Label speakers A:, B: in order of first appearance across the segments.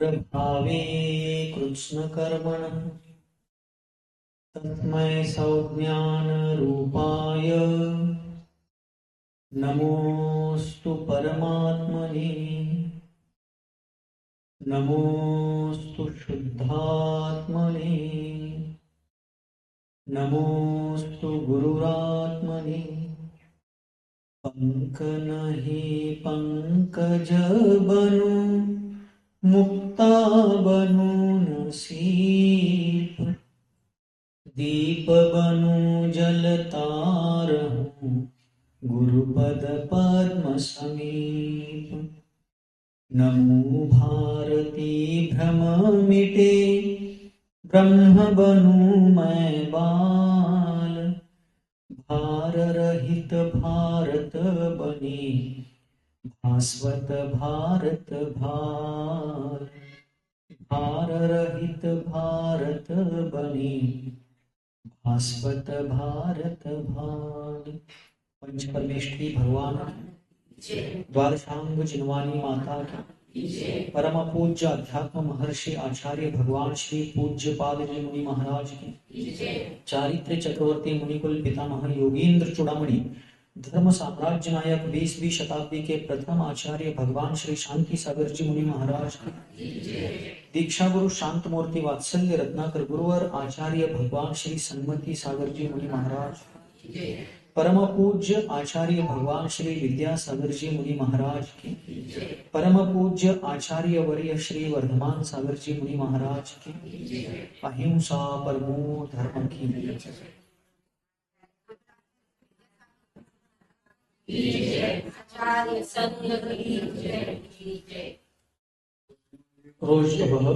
A: प्रभावे कृष्णकर्मणः तस्मै सौज्ञानरूपाय नमोऽस्तु परमात्मने। नमोऽस्तु शुद्धात्मने। नमोऽस्तु गुरुरात्मने। पंकनहि पंकज बनु मुक्ता बनु नसीब दीप बनु जलतारहूं गुरुपद पद्म समीप। नमो भारती भ्रम मिटे ब्रह्म बनु मैं बाल भार रहित भारत बने भास्वत भारत भार। भार रहित भारत बने भास्वत भारत भार। पंच परमेष्ठी भगवान द्वादशांग जिनवानी माता की परम पूज्य अध्यात्म महर्षि आचार्य भगवान श्री पूज्य पाद जी मुनि महाराज की चारित्र चक्रवर्ती मुनिकुल पितामह योगींद्र चूड़ामणि धर्म साम्राज्य नायक 20वीं शताब्दी के प्रथम आचार्य भगवान श्री शांति सागर जी मुनि महाराज की दीक्षा गुरु शांत मूर्ति वात्सल्य रत्नाकर गुरुवर आचार्य भगवान श्री सन्मति सागर जी मुनि महाराज परम पूज्य आचार्य भगवान श्री विद्यासागर जी मुनि महाराज की परम पूज्य आचार्य वर्य श्री वर्धमान सागर जी मुनि महाराज की अहिंसा परमो धर्म की रोज सुबह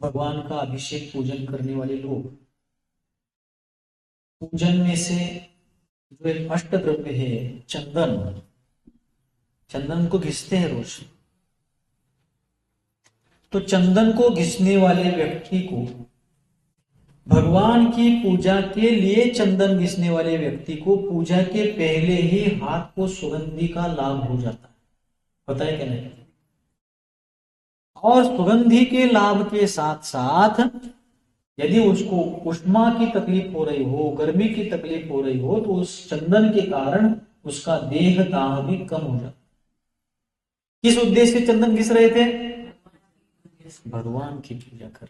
A: भगवान का अभिषेक पूजन करने वाले लोग पूजन में से जो एक अष्ट द्रव्य है चंदन, चंदन को घिसते हैं रोज। तो चंदन को घिसने वाले व्यक्ति को भगवान की पूजा के लिए चंदन घिसने वाले व्यक्ति को पूजा के पहले ही हाथ को सुगंधि का लाभ हो जाता है, पता है क्या नहीं? और सुगंधि के लाभ के साथ साथ यदि उसको उष्मा की तकलीफ हो रही हो, गर्मी की तकलीफ हो रही हो, तो उस चंदन के कारण उसका देह दाह भी कम हो जाता। किस उद्देश्य से चंदन घिस रहे थे? भगवान की पूजा कर।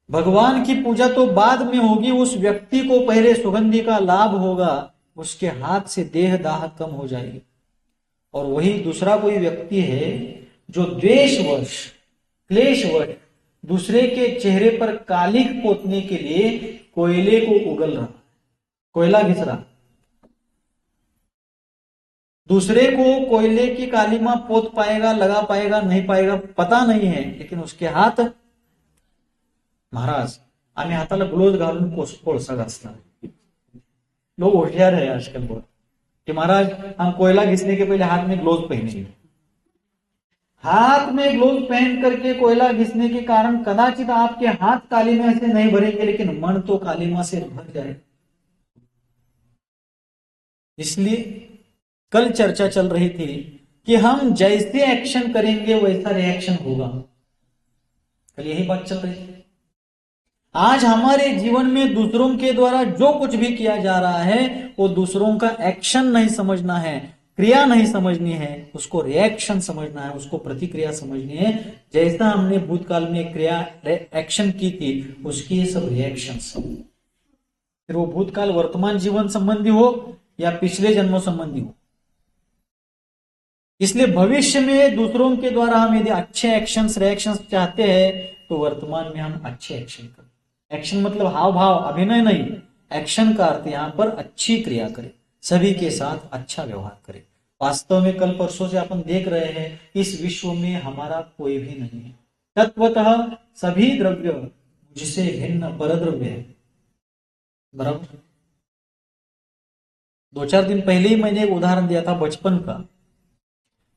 A: भगवान की पूजा तो बाद में होगी, उस व्यक्ति को पहले सुगंधि का लाभ होगा, उसके हाथ से देह दाह कम हो जाएगी। और वही दूसरा कोई व्यक्ति है जो द्वेषवश क्लेशवश दूसरे के चेहरे पर कालिख पोतने के लिए कोयले को उगल रहा, कोयला घिस रहा। दूसरे को कोयले की कालीमा पोत पाएगा, लगा पाएगा, नहीं पाएगा पता नहीं है, लेकिन उसके हाथ, महाराज आम्ही हाताला ग्लोव्ह घालून कोळसा घासला। लोग होशियार है आजकल बहुत कि महाराज हम कोयला घिसने के पहले हाथ में ग्लोव्स पहनेंगे। हाथ में ग्लोव्स पहन करके कोयला घिसने के कारण कदाचित आपके हाथ कालीमा से नहीं भरेंगे, लेकिन मन तो कालीमा से भर जाए। इसलिए कल चर्चा चल रही थी कि हम जैसे एक्शन करेंगे वैसा रिएक्शन होगा। कल यही बात चल रही थी। आज हमारे जीवन में दूसरों के द्वारा जो कुछ भी किया जा रहा है वो दूसरों का एक्शन नहीं समझना है, क्रिया नहीं समझनी है, उसको रिएक्शन समझना है, उसको प्रतिक्रिया समझनी है। जैसा हमने भूतकाल में क्रिया एक्शन की थी उसकी ये सब रिएक्शन, फिर वो भूतकाल वर्तमान जीवन संबंधी हो या पिछले जन्मों संबंधी हो। इसलिए भविष्य में दूसरों के द्वारा हम यदि अच्छे एक्शंस रिएक्शंस चाहते हैं तो वर्तमान में हम अच्छे एक्शन करें। एक्शन मतलब हाव भाव, अभिनय नहीं। एक्शन का अर्थ यहां पर अच्छी क्रिया करें, सभी के साथ अच्छा व्यवहार करें। वास्तव में कल परसों से अपन देख रहे हैं इस विश्व में हमारा कोई भी नहीं है। तत्वतः सभी द्रव्य मुझसे भिन्न परद्रव्य है। बराबर। 2-4 दिन पहले ही मैंने एक उदाहरण दिया था बचपन का,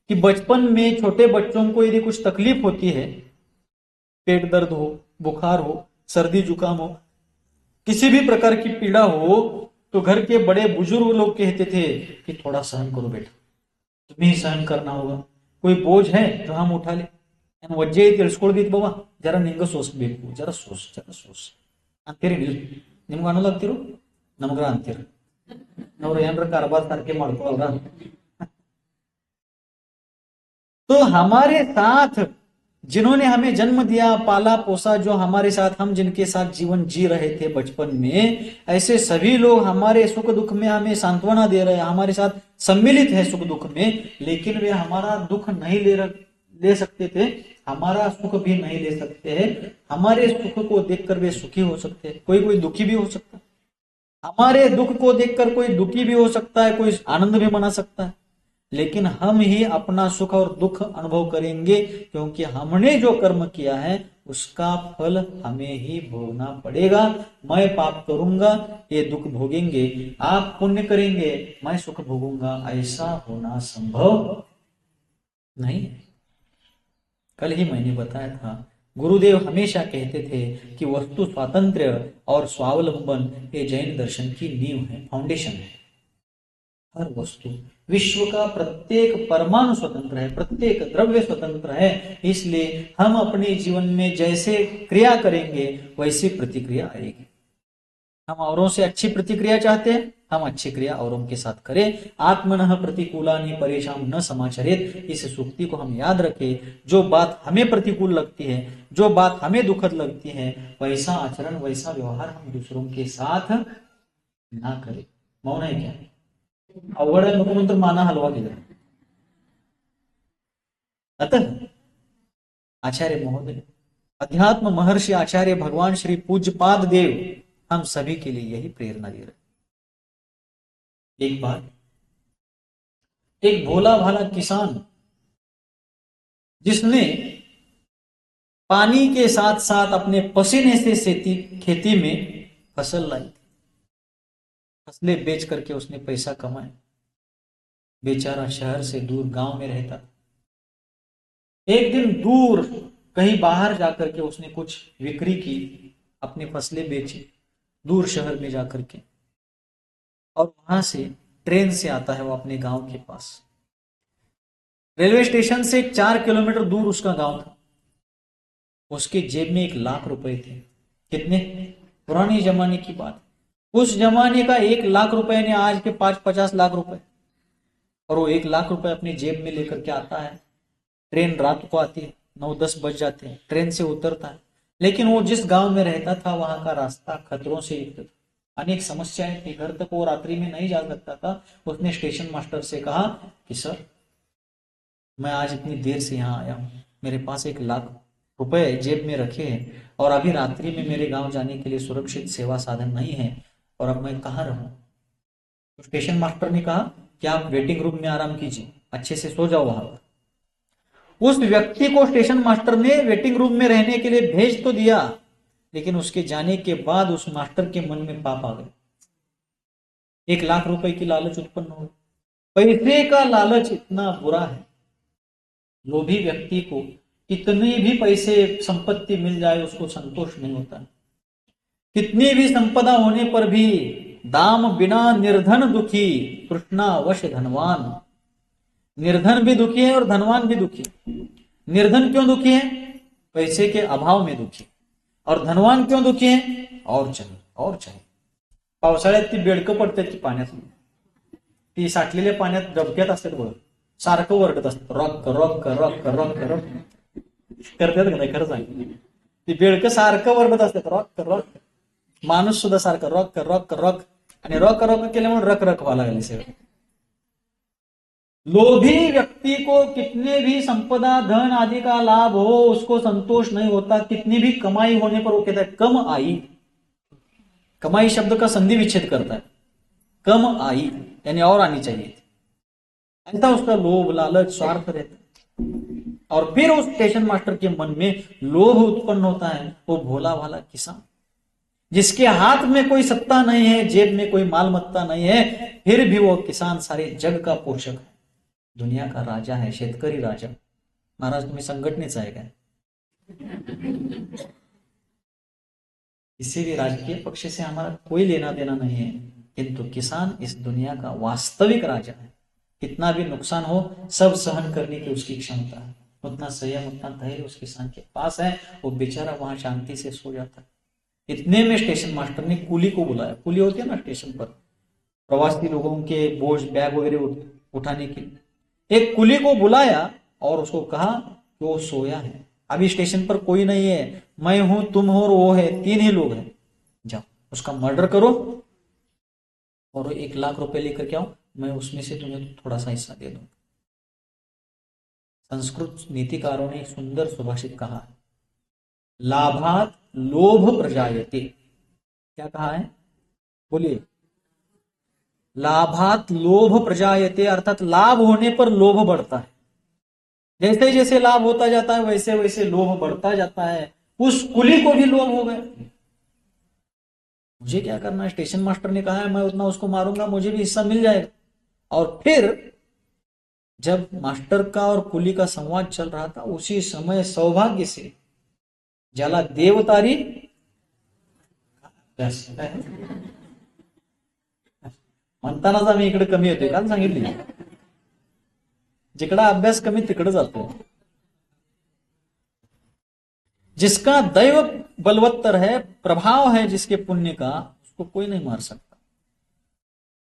A: कि बचपन में छोटे बच्चों को यदि कुछ तकलीफ होती है, पेट दर्द हो, बुखार हो, सर्दी जुकाम हो, किसी भी प्रकार की पीड़ा हो, तो घर के बड़े बुजुर्ग लोग कहते थे कि थोड़ा सहन करो बेटा, तुम्हें ही सहन करना होगा। कोई बोझ है जो हम उठा ले, वಜ್ಜೆ ತಿಳಿಸ್ಕೊಳ್ದಿತ್ತು ಬಾಬಾ, ಜರ ನಿಂಗ ಸೋಸ್ಬೇಕು, ಜರ ಸೋಸ್ ಅಂತೀರಿ ನೀವು. ನಿಮ್ಗೆ ಅನ್ನೋದಾಗ್ತಿರು, ನಮಗ್ರ ಅಂತೀರ ಅವ್ರು ಏನ್ರ कारबार सारखे ಮಾಡ್ಕೊಳ್ರ. तो हमारे साथ जिन्होंने हमें जन्म दिया, पाला पोसा, जो हमारे साथ, हम जिनके साथ जीवन जी रहे थे बचपन में, ऐसे सभी लोग हमारे सुख दुख में हमें सांत्वना दे रहे हैं, हमारे साथ सम्मिलित है सुख दुख में, लेकिन वे हमारा दुख नहीं ले सकते थे, हमारा सुख भी नहीं ले सकते हैं। हमारे सुख को देखकर वे सुखी हो सकते हैं, कोई कोई दुखी भी हो सकता है, हमारे दुख को देखकर कोई दुखी भी हो सकता है, कोई आनंद भी मना सकता है, लेकिन हम ही अपना सुख और दुख अनुभव करेंगे, क्योंकि हमने जो कर्म किया है उसका फल हमें ही भोगना पड़ेगा। मैं पाप करूंगा, ये दुख भोगेंगे, आप पुण्य करेंगे, मैं सुख भोगूंगा, ऐसा होना संभव नहीं। कल ही मैंने बताया था, गुरुदेव हमेशा कहते थे कि वस्तु स्वातंत्र्य और स्वावलंबन ये जैन दर्शन की नींव है, फाउंडेशन है। हर वस्तु, विश्व का प्रत्येक परमाणु स्वतंत्र है, प्रत्येक द्रव्य स्वतंत्र है, इसलिए हम अपने जीवन में जैसे क्रिया करेंगे वैसी प्रतिक्रिया आएगी। हम औरों से अच्छी प्रतिक्रिया चाहते हैं, हम अच्छी क्रिया औरों के साथ करें। आत्मनः प्रतिकूलानि परेशान न समाचरेत, इस सूक्ति को हम याद रखें। जो बात हमें प्रतिकूल लगती है, जो बात हमें दुखद लगती है, वैसा आचरण, वैसा व्यवहार हम दूसरों के साथ ना करें। मौन है क्या? अवघड आहे नको म्हणून माना हलवा गेला. अतः आचार्य महोदय, अध्यात्म महर्षि आचार्य भगवान श्री पूज्यपाद देव हम सभी के लिए यही प्रेरणा दे रहे। एक बार एक भोला भाला किसान, जिसने पानी के साथ साथ अपने पसीने से खेती में फसल लाई, फसलें बेच करके उसने पैसा कमाया, बेचारा शहर से दूर गांव में रहता। एक दिन दूर कहीं बाहर जाकर के उसने कुछ बिक्री की, अपनी फसलें बेची दूर शहर में जाकर के, और वहां से ट्रेन से आता है वो अपने गांव के पास। रेलवे स्टेशन से 4 किलोमीटर दूर उसका गांव था। उसके जेब में 1,00,000 रुपए थे। कितने? पुराने जमाने की बात, उस जमाने का 1,00,000 रुपए ने आज के 50 लाख रुपए, और वो 1,00,000 रुपए अपनी जेब में लेकर के आता है। ट्रेन रात को आती है, 9-10 बज जाते हैं, ट्रेन से उतरता है, लेकिन वो जिस गांव में रहता था वहां का रास्ता खतरों से युक्त था, अनेक समस्याएं थी, घर तक वो रात्रि में नहीं जा सकता था। उसने स्टेशन मास्टर से कहा कि सर, मैं आज इतनी देर से यहाँ आया हूँ, मेरे पास 1,00,000 रुपए जेब में रखे हैं, और अभी रात्रि में मेरे गांव जाने के लिए सुरक्षित सेवा साधन नहीं है, और अब मैं कहाँ रहूं? तो स्टेशन मास्टर ने कहा कि आप वेटिंग रूम में आराम कीजिए, अच्छे से सो जाओ वहां पर। उस व्यक्ति को स्टेशन मास्टर ने वेटिंग रूम में रहने के लिए भेज तो दिया, लेकिन उसके जाने के बाद उस मास्टर के मन में पाप आ गए। 1,00,000 रुपए की लालच उत्पन्न हो गई। पैसे का लालच इतना बुरा है, लोभी व्यक्ति को कितनी भी पैसे संपत्ति मिल जाए उसको संतोष नहीं होता। कितनी भी संपदा होने पर भी दाम बिना निर्धन दुखी, तृष्णावश धनवान। निर्धन भी दुखी है और धनवान भी दुखी। निर्धन क्यों दुखी है? पैसे के अभाव में दुखी। और धनवान क्यों दुखी है? और चाहिए और चाहिए। पावसाळ्यात ती बेडकं पडतात की पाण्यात, ती साठलेल्या पाण्यात डबक्यात असतात बघ, सारखं वरडत असतात, rock rock rock rock rock करतात का नाही? खरं सांग, ती बेडकं सारखं वरडत असतात, रॉक रॉक. माणूस सुद्धा सारखं रॉक रॉक रॉक, आणि रॉक रॉक केल्यामुळे रक रक व्हायला लागले सगळं. लोभी व्यक्ति को कितने भी संपदा धन आदि का लाभ हो उसको संतोष नहीं होता। कितनी भी कमाई होने पर वो कहता है कम आई। कमाई शब्द का संधि विच्छेद करता है, कम आई यानी और आनी चाहिए, ऐसा उसका लोभ लालच स्वार्थ रहता है। और फिर उस स्टेशन मास्टर के मन में लोभ उत्पन्न होता है। वो भोला भाला किसान, जिसके हाथ में कोई सत्ता नहीं है, जेब में कोई मालमत्ता नहीं है, फिर भी वो किसान सारे जग का पोषक है, दुनिया का राजा है, शेतकरी राजा. महाराज तुम्ही संघटनेचा आहे काय? किसी भी राजकीय पक्ष से हमारा कोई लेना देना नहीं है, किंतु किसान इस दुनिया का वास्तविक राजा है. कितना भी नुकसान हो सब सहन करने की उसकी क्षमता है, उतना संयम उतना धैर्य उसके किसान के पास है। वो बेचारा वहां शांति से सो जाता है। इतने में स्टेशन मास्टर ने कुली को बुलाया। कुली होती है ना स्टेशन पर, प्रवासी लोगों के बोझ बैग वगैरह उठाने के लिए। एक कुली को बुलाया और उसको कहा कि वो सोया है, अभी स्टेशन पर कोई नहीं है, मैं हूं तुम हो और वो है, 3 ही लोग हैं, जाओ उसका मर्डर करो और 1 लाख रुपए लेकर के आओ, मैं उसमें से तुम्हें थोड़ा सा हिस्सा दे दूं। संस्कृत नीतिकारों ने एक सुंदर सुभाषित कहा है, लाभात लोभ प्रजायते। क्या कहा है बोलिए? लाभात लोभ प्रजायते, अर्थात लाभ होने पर लोभ बढ़ता है। जैसे जैसे लाभ होता जाता है वैसे वैसे लोभ बढ़ता जाता है। उस कुली को भी लोभ हो गया, मुझे क्या करना है, स्टेशन मास्टर ने कहा है मैं उतना उसको मारूंगा, मुझे भी हिस्सा मिल जाएगा। और फिर जब मास्टर का और कुली का संवाद चल रहा था, उसी समय सौभाग्य से ज्याला देवतारी म्हणतानाच आम्ही इकडे कमी होते, काल सांगितली जिकडा अभ्यास कमी तिकडे जातो। जिसका दैव बलवत्तर है, प्रभाव है जिसके पुण्य का, उसको कोई नहीं मार सकता।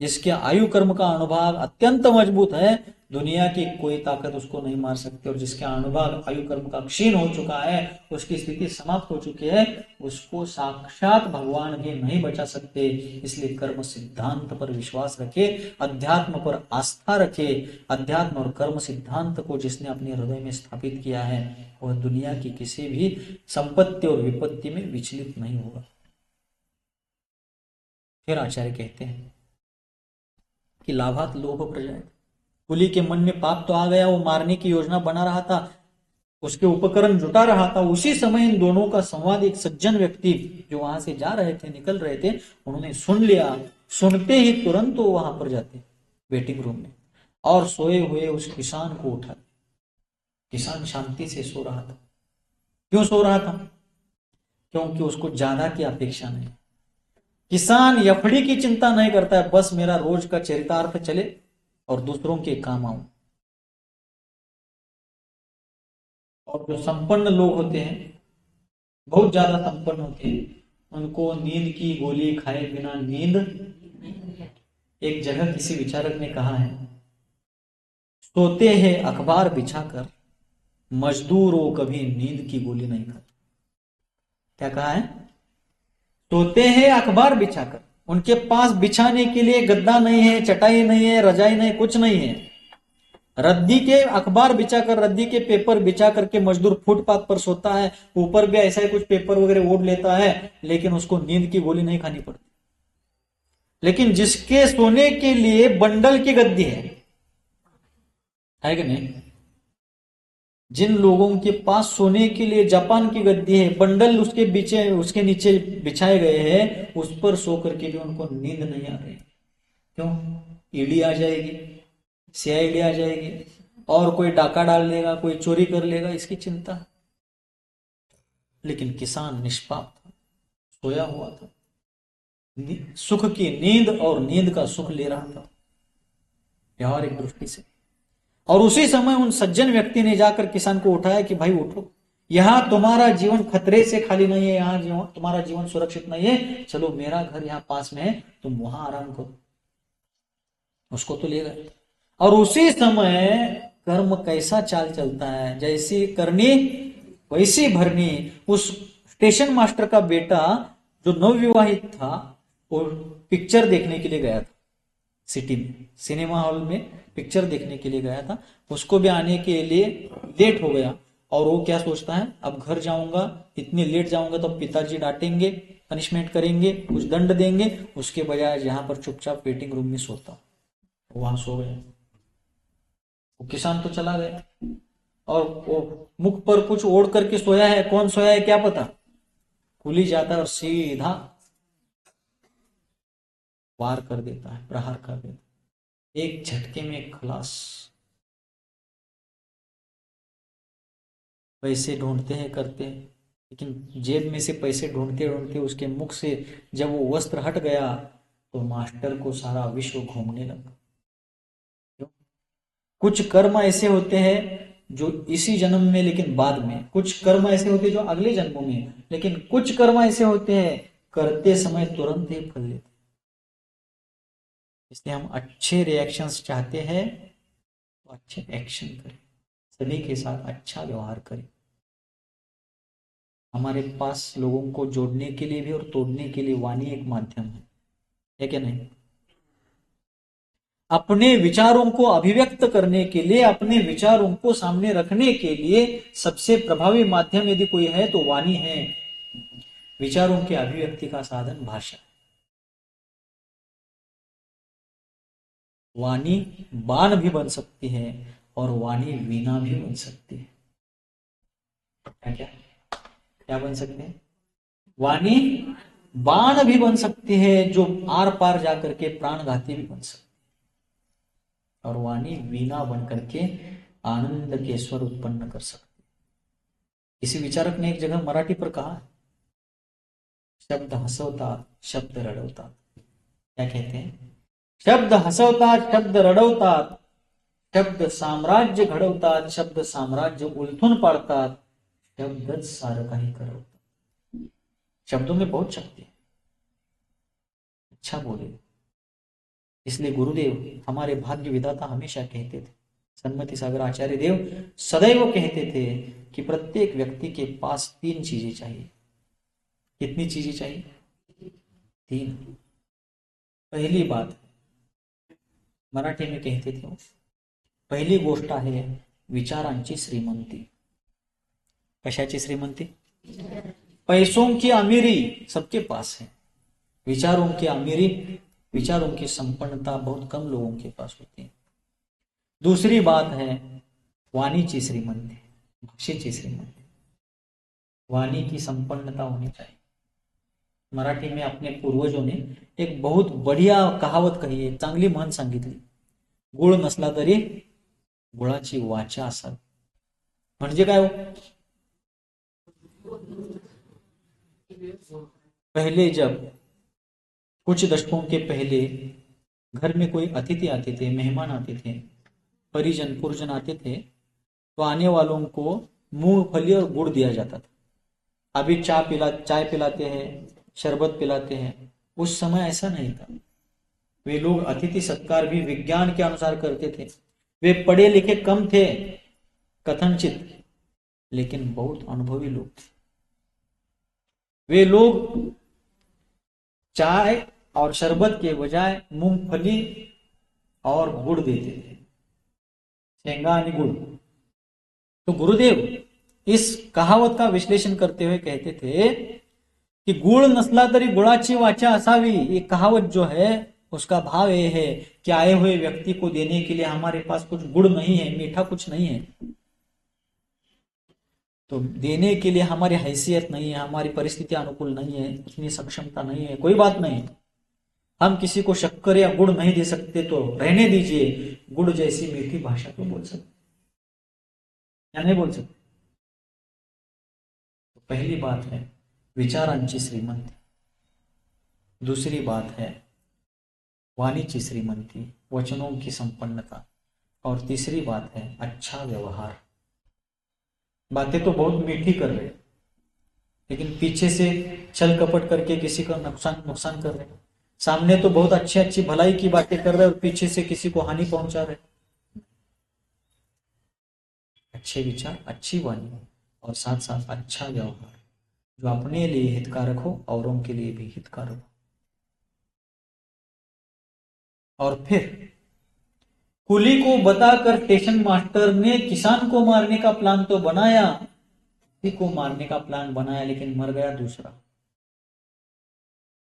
A: जिसके आयु कर्म का अनुभाग अत्यंत मजबूत है, दुनिया की कोई ताकत उसको नहीं मार सकती। और जिसके अनुभाग आयु कर्म का क्षीण हो चुका है, उसकी स्थिति समाप्त हो चुकी है, उसको साक्षात भगवान भी नहीं बचा सकते। इसलिए कर्म सिद्धांत पर विश्वास रखे, अध्यात्म पर आस्था रखे। अध्यात्म और कर्म सिद्धांत को जिसने अपने हृदय में स्थापित किया है, वह दुनिया की किसी भी संपत्ति और विपत्ति में विचलित नहीं होगा। फिर आचार्य कहते हैं कि लाभात लोभ प्रजायते। कुली के मन में पाप तो आ गया, वो मारने की योजना बना रहा था, उसके उपकरण जुटा रहा था। उसी समय इन दोनों का संवाद एक सज्जन व्यक्ति जो वहां से जा रहे थे, निकल रहे थे, उन्होंने सुन लिया। सुनते ही तुरंत वो वहां पर जाते वेटिंग रूम में और सोए हुए उस किसान को उठा। किसान शांति से सो रहा था। क्यों सो रहा था? क्योंकि उसको ज्यादा की अपेक्षा नहीं। किसान यफड़ी की चिंता नहीं करता है, बस मेरा रोज का चरितार्थ चले और दूसरों के काम आऊं। और जो संपन्न लोग होते हैं, बहुत ज्यादा संपन्न होते हैं, उनको नींद की गोली खाए बिना नींद। एक जगह किसी विचारक ने कहा है, सोते हैं अखबार बिछाकर, मजदूरों कभी नींद की गोली नहीं खाते। क्या कहा है? सोते हैं अखबार बिछाकर, उनके पास बिछाने के लिए गद्दा नहीं है, चटाई नहीं है, रजाई नहीं, कुछ नहीं है। रद्दी के अखबार बिछाकर, रद्दी के पेपर बिछा करके मजदूर फुटपाथ पर सोता है, ऊपर भी ऐसा ही कुछ पेपर वगैरह ओढ़ लेता है, लेकिन उसको नींद की गोली नहीं खानी पड़ती। लेकिन जिसके सोने के लिए बंडल की गद्दी है कि नहीं? जिन लोगों के पास सोने के लिए जापान की गद्दी है, बंडल उसके बीचे उसके नीचे बिछाए गए हैं, उस पर सो करके भी उनको नींद नहीं आ रही। क्यों? ईडी आ जाएगी, सीआईडी आ जाएगी, और कोई डाका डाल लेगा, कोई चोरी कर लेगा, इसकी चिंता। लेकिन किसान निष्पाप था, सोया हुआ था, सुख की नींद और नींद का सुख ले रहा था व्यवहारिक दृष्टि से। और उसी समय उन सज्जन व्यक्ति ने जाकर किसान को उठाया कि भाई उठो, यहां तुम्हारा जीवन खतरे से खाली नहीं है, यहां तुम्हारा जीवन सुरक्षित नहीं है, चलो मेरा घर यहां पास में है, तुम वहां आराम करो। उसको तो ले गए। और उसी समय कर्म कैसा चाल चलता है, जैसी करनी वैसी भरनी। उस स्टेशन मास्टर का बेटा जो नवविवाहित था, वो पिक्चर देखने के लिए गया था सिटी में, सिनेमा हॉल में पिक्चर देखने के लिए गया था। उसको भी आने के लिए लेट हो गया, और वो क्या सोचता है, अब घर जाऊंगा, इतनी लेट जाऊंगा तो पिताजी डांटेंगे, पनिशमेंट करेंगे, कुछ दंड देंगे, उसके बजाय यहां पर चुपचाप वेटिंग रूम में सोता। वहां सो गया। वो किसान तो चला गया, और वो मुख पर कुछ ओढ़ करके सोया है, कौन सोया है क्या पता। कुली जाता है और सीधा वार कर देता है, प्रहार कर देता है, एक झटके में खलास। पैसे ढूंढते हैं, करते हैं, लेकिन जेब में से पैसे ढूंढते ढूंढते उसके मुख से जब वो वस्त्र हट गया, तो मास्टर को सारा विश्व घूमने लगा। क्यों? कुछ कर्म ऐसे होते हैं जो इसी जन्म में लेकिन बाद में, कुछ कर्म ऐसे होते हैं जो अगले जन्मों में, लेकिन कुछ कर्म ऐसे होते हैं करते समय तुरंत ही फल लेते। इसलिए हम अच्छे रिएक्शंस चाहते हैं तो अच्छे एक्शन करें, सभी के साथ अच्छा व्यवहार करें। हमारे पास लोगों को जोड़ने के लिए भी और तोड़ने के लिए वाणी एक माध्यम है क्या नहीं? अपने विचारों को अभिव्यक्त करने के लिए, अपने विचारों को सामने रखने के लिए सबसे प्रभावी माध्यम यदि कोई है तो वाणी है। विचारों के अभिव्यक्ति का साधन भाषा। वाणी बाण भी बन सकती है और वाणी वीणा भी बन सकती है। क्या क्या क्या बन सकते हैं? वाणी बाण भी बन सकती है जो आर पार जाकर के प्राणघाती भी बन सकती है, और वाणी वीणा बन करके आनंद के स्वर उत्पन्न कर सकती है। किसी विचारक ने एक जगह मराठी पर कहा, शब्द हसवतात शब्द रडवतात। क्या कहते हैं? शब्द हसवतात शब्द रडवतात, शब्द साम्राज्य घडवतात शब्द साम्राज्य उलथून पाडतात, शब्दच सारं काही करवतात। शब्दों में बहुत शक्ति है, अच्छा बोले। इसलिए गुरुदेव हमारे भाग्य विधाता हमेशा कहते थे, सन्मति सागर आचार्य देव सदैव कहते थे कि प्रत्येक व्यक्ति के पास 3 चीजें चाहिए। कितनी चीजें चाहिए? 3। पहिली बात मराठी में कहते थे, पहिली गोष्ट आहे विचारांची श्रीमंती। कशाची श्रीमंती? पैसों की अमीरी सबके पास है, विचारों की अमीरी, विचारों की संपन्नता बहुत कम लोगों के पास होती है। दूसरी बात है वाणीची श्रीमंती, भाषेची श्रीमंती। वाणी की संपन्नता होनी चाहिए। मराठी में अपने पूर्वजों ने एक बहुत बढ़िया कहावत कही है, चांगली म्हण सांगितली, गुळ नसला तरी गुळाची वाचा असावी। म्हणजे काय हो? पहले जब कुछ दशकों के पहले घर में कोई अतिथि आते थे, मेहमान आते थे, परिजन पुरजन आते थे, तो आने वालों को मूंगफली और गुड़ दिया जाता था। अभी चाय पिलाते हैं, शरबत पिलाते हैं, उस समय ऐसा नहीं था। वे लोग अतिथि सत्कार भी विज्ञान के अनुसार करते थे। वे पढ़े लिखे कम थे कथनचित, लेकिन बहुत अनुभवी लोग थे। वे लोग चाय और शरबत के बजाय मूंगफली और गुड़ देते थे, शेंगा आणि गुड़। तो गुरुदेव इस कहावत का विश्लेषण करते हुए कहते थे कि गुड़ नसला तरी गुळाची वाचा असावी। ये कहावत जो है उसका भाव ये है कि आए हुए व्यक्ति को देने के लिए हमारे पास कुछ गुड़ नहीं है, मीठा कुछ नहीं है, तो देने के लिए हमारी हैसियत नहीं है, हमारी परिस्थिति अनुकूल नहीं है, उतनी सक्षमता नहीं है, कोई बात नहीं, हम किसी को शक्कर या गुड़ नहीं दे सकते तो रहने दीजिए, गुड़ जैसी मीठी भाषा तो बोल सकते या नहीं बोल सकते। तो पहली बात है विचारांची श्रीमंती, दूसरी बात है वाणीची श्रीमंती, वचनों की संपन्नता, और तीसरी बात है अच्छा व्यवहार। बातें तो बहुत मीठी कर रहे, लेकिन पीछे से छल कपट करके किसी का नुकसान कर रहे। सामने तो बहुत अच्छी भलाई की बातें कर रहे और पीछे से किसी को हानि पहुंचा रहे। अच्छे विचार, अच्छी वाणी और साथ साथ अच्छा व्यवहार जो अपने लिए हितकारक हो, औरों के लिए भी हितकारक हो। और फिर कुली को बताकर स्टेशन मास्टर ने किसान को मारने का प्लान तो बनाया, को मारने का प्लान बनाया, लेकिन मर गया दूसरा,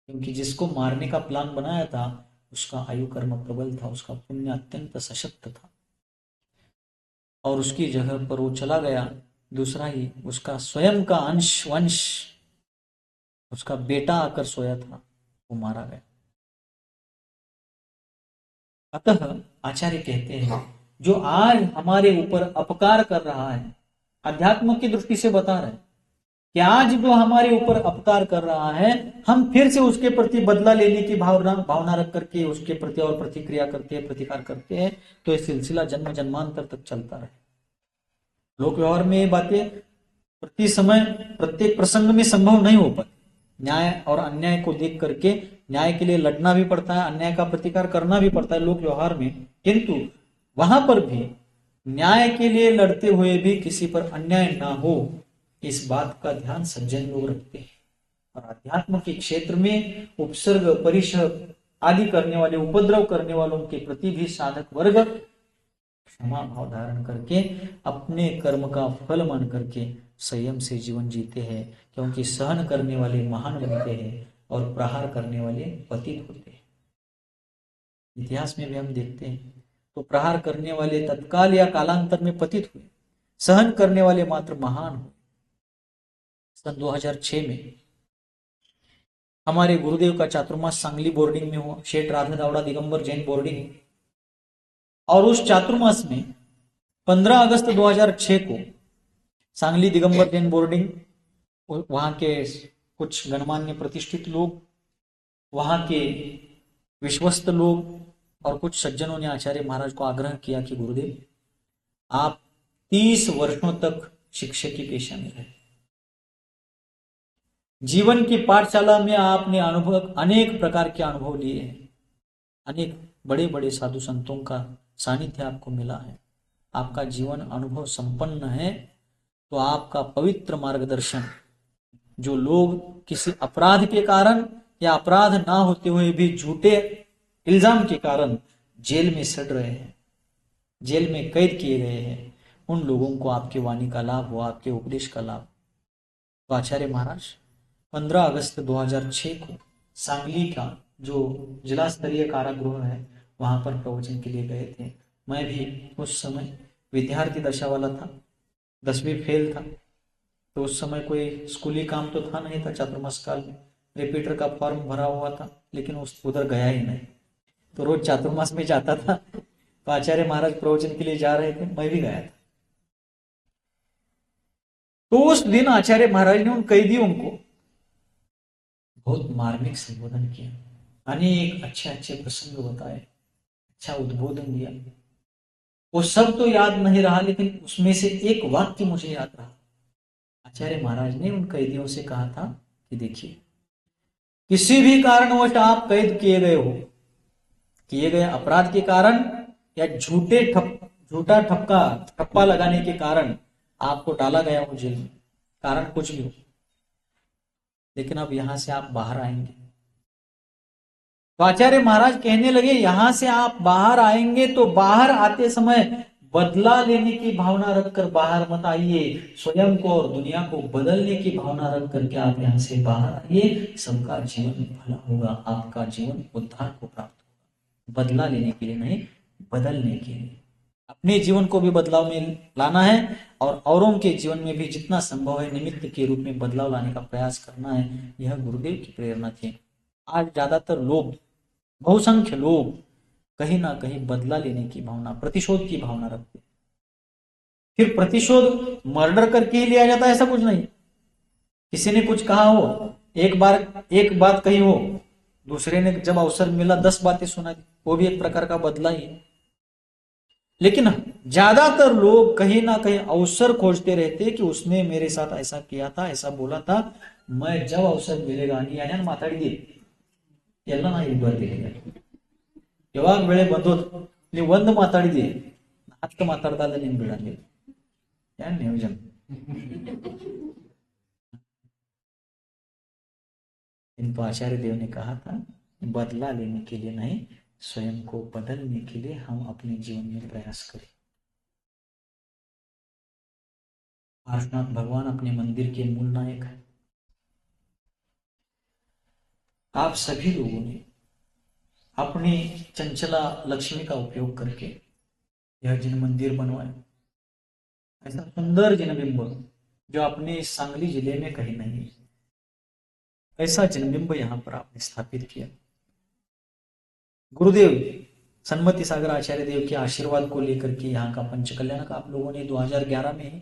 A: क्योंकि जिसको मारने का प्लान बनाया था उसका आयु कर्म प्रबल था, उसका पुण्य अत्यंत सशक्त था, और उसकी जगह पर वो चला गया दूसरा ही, उसका स्वयं का अंश वंश, उसका बेटा आकर सोया था, वो मारा गया। अतः आचार्य कहते हैं जो आज हमारे ऊपर अपकार कर रहा है, अध्यात्म की दृष्टि से बता रहे हैं, कि आज जो हमारे ऊपर अपकार कर रहा है, हम फिर से उसके प्रति बदला लेने की भावना रख करके उसके प्रति और प्रतिक्रिया करते हैं, प्रतिकार करते हैं, तो ये सिलसिला जन्म जन्मांतर तक चलता रहे। लोक व्यवहार में ये बातें प्रति समय प्रत्येक प्रसंग में संभव नहीं हो पाती। न्याय और अन्याय को देख करके न्याय के लिए लड़ना भी पड़ता है, अन्याय का प्रतिकार करना भी पड़ता है लोक व्यवहार में, किंतु वहां पर भी न्याय के लिए लड़ते हुए भी किसी पर अन्याय ना हो, इस बात का ध्यान सज्जन लोग रखते हैं। और अध्यात्म के क्षेत्र में उपसर्ग परिसर्ग आदि करने वाले, उपद्रव करने वालों के प्रति भी साधक वर्ग क्षमा भाव धारण करके अपने कर्म का फल मान करके संयम से जीवन जीते हैं, क्योंकि सहन करने वाले महान बनते हैं और प्रहार करने वाले पतित होते हैं। इतिहास में भी हम देखते हैं तो प्रहार करने वाले तत्काल या कालांतर में पतित हुए, सहन करने वाले मात्र महान हुए। सन 2006 में हमारे गुरुदेव का चातुर्मास सांगली बोर्डिंग में हुआ, शेठ राधा दावड़ा दिगंबर जैन बोर्डिंग, और उस चातुर्मास में 15 अगस्त 2006 को सांगली दिगंबर जैन बोर्डिंग, वहां के कुछ गणमान्य प्रतिष्ठित लोग, वहां के विश्वस्त लोग और कुछ सज्जनों ने आचार्य महाराज को आग्रह किया कि गुरुदेव आप 30 वर्षों तक शिक्षक की पेशा में रहे, जीवन की पाठशाला में आपने अनुभव, अनेक प्रकार के अनुभव लिए हैं, अनेक बड़े बड़े साधु संतों का सानिध्य आपको मिला है, आपका जीवन अनुभव संपन्न है, तो आपका पवित्र मार्गदर्शन, जो लोग किसी अपराध के कारण या अपराध ना होते हुए भी झूठे इल्जाम के कारण जेल में सड़ रहे हैं, जेल में कैद किए गए हैं, उन लोगों को आपके वाणी का लाभ हो, आपके उपदेश का लाभ। तो आचार्य महाराज 15 अगस्त 2006 को सांगली का जो जिला स्तरीय कारागृह है वहां पर प्रवचन के लिए गए थे। मैं भी उस समय विद्यार्थी दशा वाला था, 10वीं फेल था, तो उस समय कोई स्कूली काम तो था नहीं था, चातुर्मास काल में रिपीटर का फॉर्म भरा हुआ था, लेकिन उस उधर गया ही नहीं, तो रोज चातुर्मास में जाता था। तो आचार्य महाराज प्रवचन के लिए जा रहे थे, मैं भी गया था। तो उस दिन आचार्य महाराज ने उन कैदियों को बहुत मार्मिक संबोधन किया, अनेक अच्छे अच्छे प्रसंग बताए, अच्छा उद्बोधन दिया। वो सब तो याद नहीं रहा, लेकिन उसमें से एक वाक्य मुझे याद रहा। आचार्य महाराज ने उन कैदियों से कहा था कि देखिए, किसी भी कारणवश आप कैद किए गए हो, किए गए अपराध के कारण या झूठा ठप्पा लगाने के कारण आपको डाला गया हो जेल में, कारण कुछ भी हो, लेकिन अब यहां से आप बाहर आएंगे। तो आचार्य महाराज कहने लगे, यहां से आप बाहर आएंगे तो बाहर आते समय बदला लेने की भावना रखकर बाहर मत आइए, स्वयं को और दुनिया को बदलने की भावना रख करके आप यहां से बाहर आइए, सबका जीवन भला होगा, आपका जीवन उद्धार को प्राप्त होगा। बदला लेने के लिए नहीं, बदलने के लिए, अपने जीवन को भी बदलाव में लाना है और औरों के जीवन में भी जितना संभव है निमित्त के रूप में बदलाव लाने का प्रयास करना है। यह गुरुदेव की प्रेरणा थी। आज ज्यादातर लोग, बहुसंख्य लोग कहीं ना कहीं बदला लेने की भावना, प्रतिशोध की भावना रखते हैं। फिर प्रतिशोध मर्डर करके ही लिया जाता है, ऐसा कुछ नहीं। किसी ने कुछ कहा हो, एक बात कही हो, दूसरे ने जब अवसर मिला 10 बातें सुना दी, वो भी एक प्रकार का बदला ही है। लेकिन ज्यादातर लोग कहीं ना कहीं अवसर खोजते रहते कि उसने मेरे साथ ऐसा किया था, ऐसा बोला था, मैं जब अवसर मिलेगा आणि माताड़ी ಎಲ್ಲ ನಾ ಇಬ್ಬರ್ದಿಲ್ಲ ಯಾವಾಗ ಬೆಳೆ ಬಂದೋದು ನೀವು ಒಂದು ಮಾತಾಡಿದಿ 10 ಮಾತಾಡ್ದಲ್ಲ ನೀನು ಬಿಡಂಗಿಲ್ಲ ಯಾರು ನಿಯೋಜನೆ। इनको आचार्य देव ने कहा था, बदला लेने के लिए नहीं, स्वयं को बदलने के लिए हम अपने जीवन में प्रयास करें। पार्श्वनाथ भगवान अपने मंदिर के मूल नायक है। आप सभी लोगों ने अपनी चंचला लक्ष्मी का उपयोग करके यह जिन मंदिर बनवाया, ऐसा सुंदर जिनबिंब जो अपने सांगली जिले में कहीं नहीं है, ऐसा जिनबिंब यहाँ पर आपने स्थापित किया। गुरुदेव सन्मति सागर आचार्य देव के आशीर्वाद को लेकर के यहाँ का पंचकल्याण का आप लोगों ने 2011 में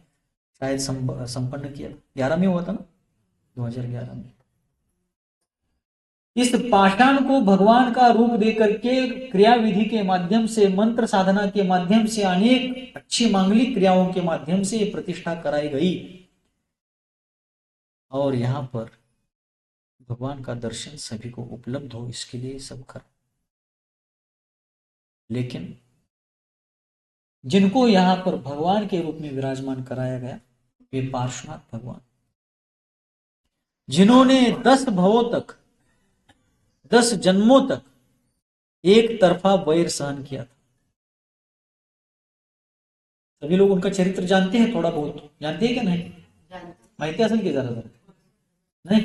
A: शायद संपन्न किया, 11 में हुआ था ना, 2011 में। इस पाषाण को भगवान का रूप दे करके क्रिया विधि के माध्यम से, मंत्र साधना के माध्यम से, अनेक अच्छी मांगलिक क्रियाओं के माध्यम से प्रतिष्ठा कराई गई और यहां पर भगवान का दर्शन सभी को उपलब्ध हो, इसके लिए सब कर। लेकिन जिनको यहां पर भगवान के रूप में विराजमान कराया गया वे पार्श्वनाथ भगवान, जिन्होंने 10 भवों तक, 10 जन्मों तक एक तरफा वैर सहन किया था। सभी लोग उनका चरित्र जानते हैं, थोड़ा बहुत जानते हैं क्या? नहीं माहिती असेल की जरा जरा? नहीं,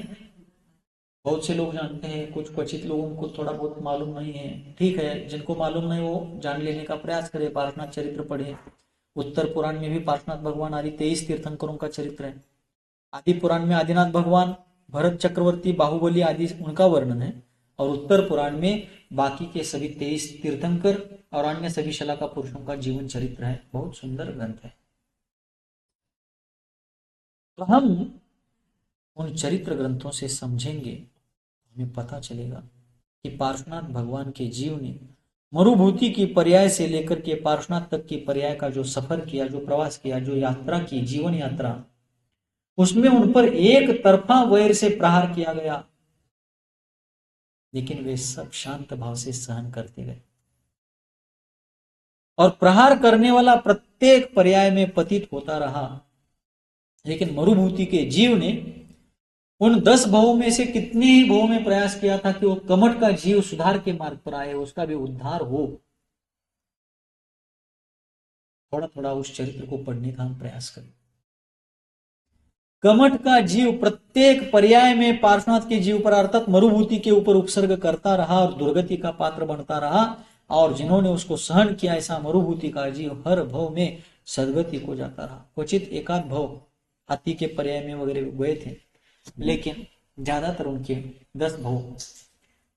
A: बहुत से लोग जानते हैं, कुछ क्वचित लोगों को थोड़ा बहुत मालूम नहीं है। ठीक है, जिनको मालूम नहीं वो जान लेने का प्रयास करे, पार्श्वनाथ चरित्र पढ़े। उत्तर पुराण में भी पार्श्वनाथ भगवान आदि 23 तीर्थंकरों का चरित्र है। आदि पुराण में आदिनाथ भगवान, भरत चक्रवर्ती, बाहुबली आदि उनका वर्णन है, और उत्तर पुराण में बाकी के सभी 23 तीर्थंकर और अन्य सभी शलाका पुरुषों का जीवन चरित्र है। बहुत सुंदर ग्रंथ है। तो हम उन चरित्र ग्रंथों से समझेंगे, हमें पता चलेगा कि पार्श्वनाथ भगवान के जीव ने मरुभूति की पर्याय से लेकर के पार्श्वनाथ तक की पर्याय का जो सफर किया, जो प्रवास किया, जो यात्रा की, जीवन यात्रा, उसमें उन पर एक तरफा वैर से प्रहार किया गया, लेकिन वे सब शांत भाव से सहन करते गए। और प्रहार करने वाला प्रत्येक पर्याय में पतित होता रहा, लेकिन मरुभूति के जीव ने उन 10 भवों में से कितने ही भवों में प्रयास किया था कि वो कमठ का जीव सुधार के मार्ग पर आए, उसका भी उद्धार हो। थोड़ा थोड़ा उस चरित्र को पढ़ने का हम प्रयास करें। कमठ का जीव प्रत्येक पर्याय में पार्श्वनाथ के जीव पर अर्थात मरुभूति के ऊपर उपसर्ग करता रहा और दुर्गति का पात्र बनता रहा, और जिन्होंने उसको सहन किया, ऐसा मरुभूति का जीव हर भव में सदगति को जाता रहा। क्वचित एकाध भव हाथी के पर्याय में वगैरह गए थे, लेकिन ज्यादातर उनके 10 भव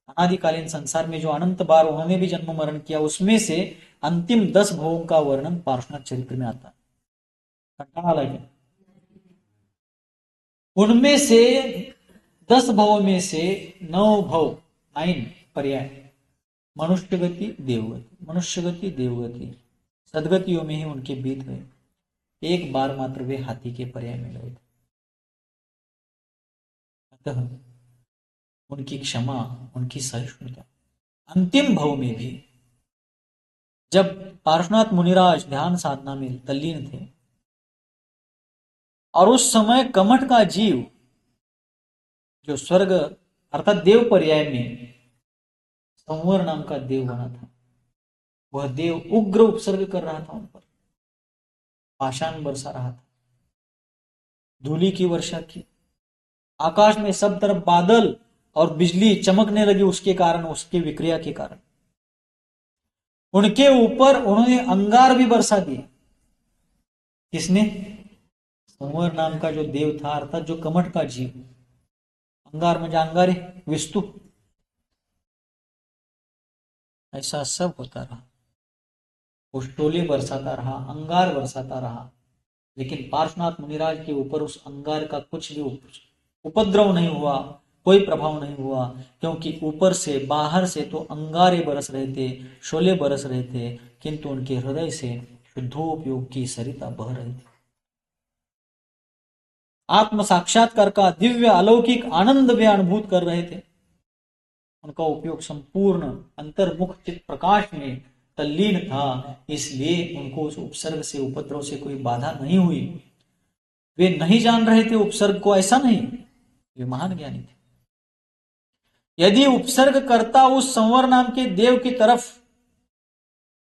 A: अनादिकालीन संसार में जो अनंत बार उन्होंने भी जन्म मरण किया, उसमें से अंतिम 10 भवों का वर्णन पार्श्वनाथ चरित्र में आता है। उनमें से 10 भवों में से 9 भव, 9 पर्याय, मनुष्य गति, देवगति, मनुष्य गति, देवगति, सदगतियों में ही उनके बीत गए। एक बार मात्र वे हाथी के पर्याय में गए थे। अतः उनकी क्षमा, उनकी सहिष्णुता, अंतिम भव में भी जब पार्श्वनाथ मुनिराज ध्यान साधना में तल्लीन थे और उस समय कमठ का जीव जो स्वर्ग अर्थात देव पर्याय में संवर नाम का देव बना था, वह देव उग्र उपसर्ग कर रहा था, उन पर पाषाण बरसा रहा था, धूलि की वर्षा की, आकाश में सब तरफ बादल और बिजली चमकने लगी, उसके कारण, उसके विक्रिया के कारण उनके ऊपर उन्होंने अंगार भी बरसा दिए। किसने? संवर नाम का जो देव था, अर्थात जो कमठ का जीव, अंगार म्हणजे अंगारे, विस्तु, ऐसा सब होता रहा। वो शोले बरसाता रहा, अंगार बरसाता रहा, लेकिन पार्श्वनाथ मुनिराज के ऊपर उस अंगार का कुछ भी उपद्रव नहीं हुआ, कोई प्रभाव नहीं हुआ, क्योंकि ऊपर से बाहर से तो अंगारे बरस रहे थे, शोले बरस रहे थे, किंतु उनके हृदय से शुद्धोपयोग की सरिता बह रही थी। आत्म साक्षात्कार का दिव्य अलौकिक आनंद वे अनुभूत कर रहे थे। उनका उपयोग संपूर्ण अंतर्मुख चित्त प्रकाश में तल्लीन था, इसलिए उनको उस उपसर्ग से, उपद्रव से कोई बाधा नहीं हुई। वे नहीं जान रहे थे उपसर्ग को, ऐसा नहीं, वे महान ज्ञानी थे। यदि उपसर्ग करता उस संवर नाम के देव की तरफ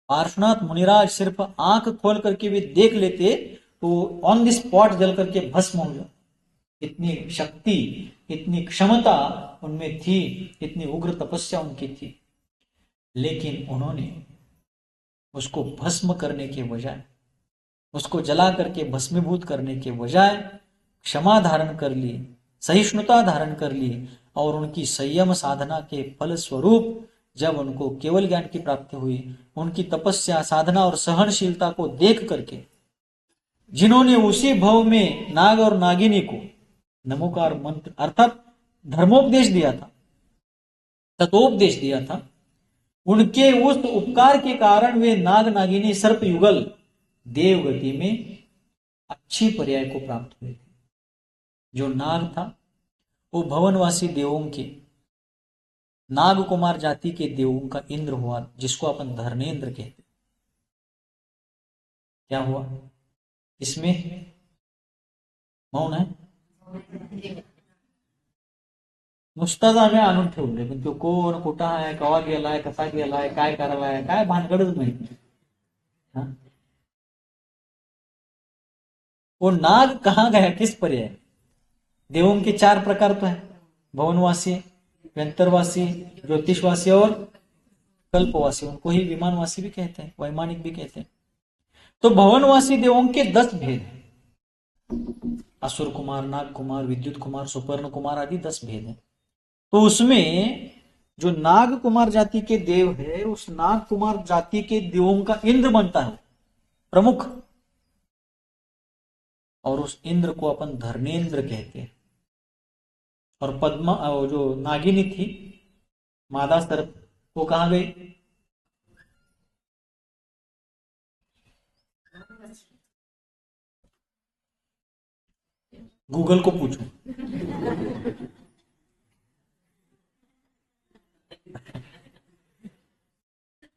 A: पार्श्वनाथ मुनिराज सिर्फ आंख खोल करके भी देख लेते तो ऑन द स्पॉट जल करके भस्म हो जाते। इतनी शक्ति, इतनी क्षमता उनमें थी, इतनी उग्र तपस्या उनकी थी, लेकिन उन्होंने उसको भस्म करने के बजाय, उसको जला करके भस्मीभूत करने के बजाय क्षमा धारण कर ली, सहिष्णुता धारण कर ली, और उनकी संयम साधना के फल स्वरूप जब उनको केवल ज्ञान की प्राप्ति हुई, उनकी तपस्या, साधना और सहनशीलता को देख करके जिन्होंने उसी भव में नाग और नागिनी को नमोकार मंत्र अर्थात धर्मोपदेश दिया था, तत्वोपदेश दिया था। उनके उस उपकार के कारण वे नाग नागिनी सर्प युगल देवगति में अच्छी पर्याय को प्राप्त हुए थे। जो नाग था वो भवनवासी देवों के, नाग कुमार जाति के देवों का इंद्र हुआ, जिसको अपन धर्मेंद्र कहते। क्या हुआ इसमें? मौन है? नुसताच आम्ही आणून ठेवले, पण तो कोण, कुठं आहे, कवा गेलाय, कसा गेलाय, काय करायलाय, काय भानगडच माहिती नाही। वो नाग कहाँ गया, किस पर्याय? देवों के 4 प्रकार तो है, भवनवासी, व्यंतरवासी, ज्योतिषवासी और कल्पवासी। उनको ही विमानवासी भी कहते हैं, वैमानिक भी कहते हैं। तो भवनवासी देवों के 10 भेद हैं। असुर कुमार, नाग कुमार, विद्युत कुमार, सुपर्ण कुमार आदि 10 भेद हैं। तो उसमें जो नाग कुमार जाति के देव है, उस नाग कुमार जाति के देवों का इंद्र बनता है प्रमुख, और उस इंद्र को अपन धर्मेंद्र कहते हैं। और पद्मा जो नागिनी थी, मादा सर्प, वो कहां गई? गूगल को पूछो।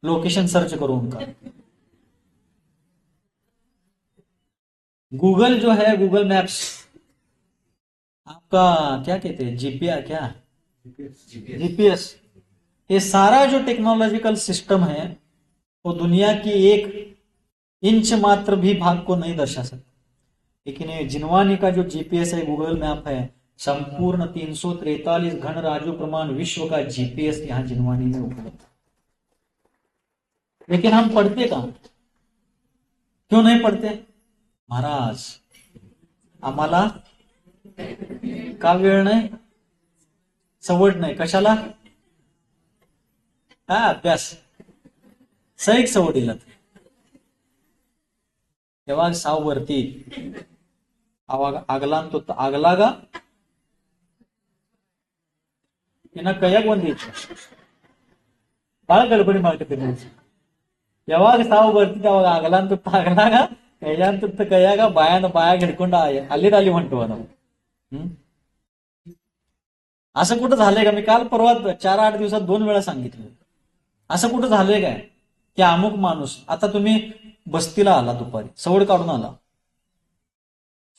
A: लोकेशन सर्च करो उनका। गूगल जो है, गूगल मैप्स, आपका क्या कहते हैं, जीपीआर, क्या जीपीएस, ये सारा जो टेक्नोलॉजिकल सिस्टम है वो दुनिया की 1 इंच मात्र भी भाग को नहीं दर्शा सकता। लेकिन ये जिनवानी का जो जीपीएस है, गूगल मैप है, संपूर्ण 343 घन राजू प्रमाण विश्व का जीपीएस यहाँ जिनवानी में उपलब्ध। लेकिन हम पढ़ते कहां? क्यों नहीं पढ़ते? महाराज आम्हाला का वेळ नाही, सवड नाही, कशाला? काय अभ्यास, सैक सवडीला तेव्हा साव वरती आवाग ಆಗಲಾ ಅಂತ ಆಗಲಾಗ ಇನ್ನ ಕೈಯಾಗ ಒಂದಿತ್ತು ಬಹಳ ಗಡಬಡಿ ಮಾಡ್ಕೊತೀನಿ। ಯಾವಾಗ ಸಾವು ಬರ್ತಿದ್ದೆ ಅವಾಗ ಆಗಲ್ಲ ಅಂತ ಆಗಲಾಗ, ಕೈಯಂತ ಕೈಯಾಗ, ಬಾಯಾಗ ಹಿಡ್ಕೊಂಡು ಅಲ್ಲಿದ ಅಲ್ಲಿ ಹೊಂಟುವ ನಾವು। असं कुठं झालंय का? मी काल परवा 4-8 दिवसात 2 वेळा सांगितलं। असं कुठं झालंय काय की अमुक माणूस, आता तुम्ही बस्तीला आला, दुपारी सवड काढून आला,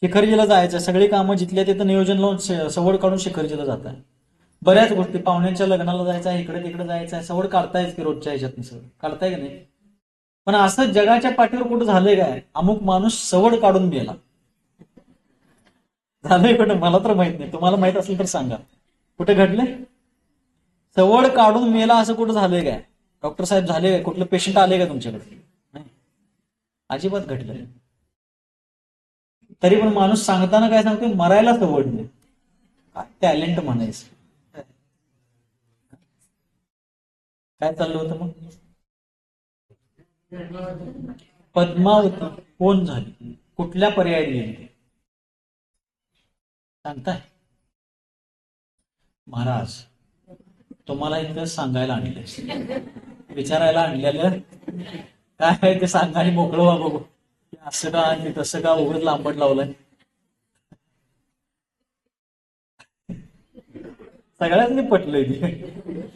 A: शिखरजीला जायचं, सगळी कामं जिथल्या तिथं नियोजन लावून सवड काढून शिखरजीला जात आहे। बऱ्याच गोष्टी, पाहुण्यांच्या लग्नाला जायचं आहे, इकडे तिकडे जायचं आहे, सवड काढतायच की रोजच्या ह्याच्यात सवड काढताय की नाही? पण असं जगाच्या पाठीवर कुठं झालंय काय, अमुक माणूस सवड काढून गेला? झालंय कुठं? मला तर माहित नाही, तुम्हाला माहित असेल तर सांगा, कुठे घडले? सवड काढून मेला असं कुठं झालंय काय? डॉक्टर साहेब झाले काय? कुठलं पेशंट आले का तुमच्याकडे? नाही, अजिबात घडलं। तरी पण माणूस सांगताना काय सांगतोय? मरायला सवड नाही। काय टॅलेंट म्हणायचं? काय चाललं होतं मग? पद्मावती कोण झाली, कुठल्या पर्यायात गेली सांगताय? महाराज तुम्हाला इथं सांगायला आणले, विचारायला आणलेलं काय आहे ते सांगा आणि मोकळं व्हा बघू। असं का आणि तसं का उघड लांबट लावलंय? सगळ्यांनी पटलंय ते।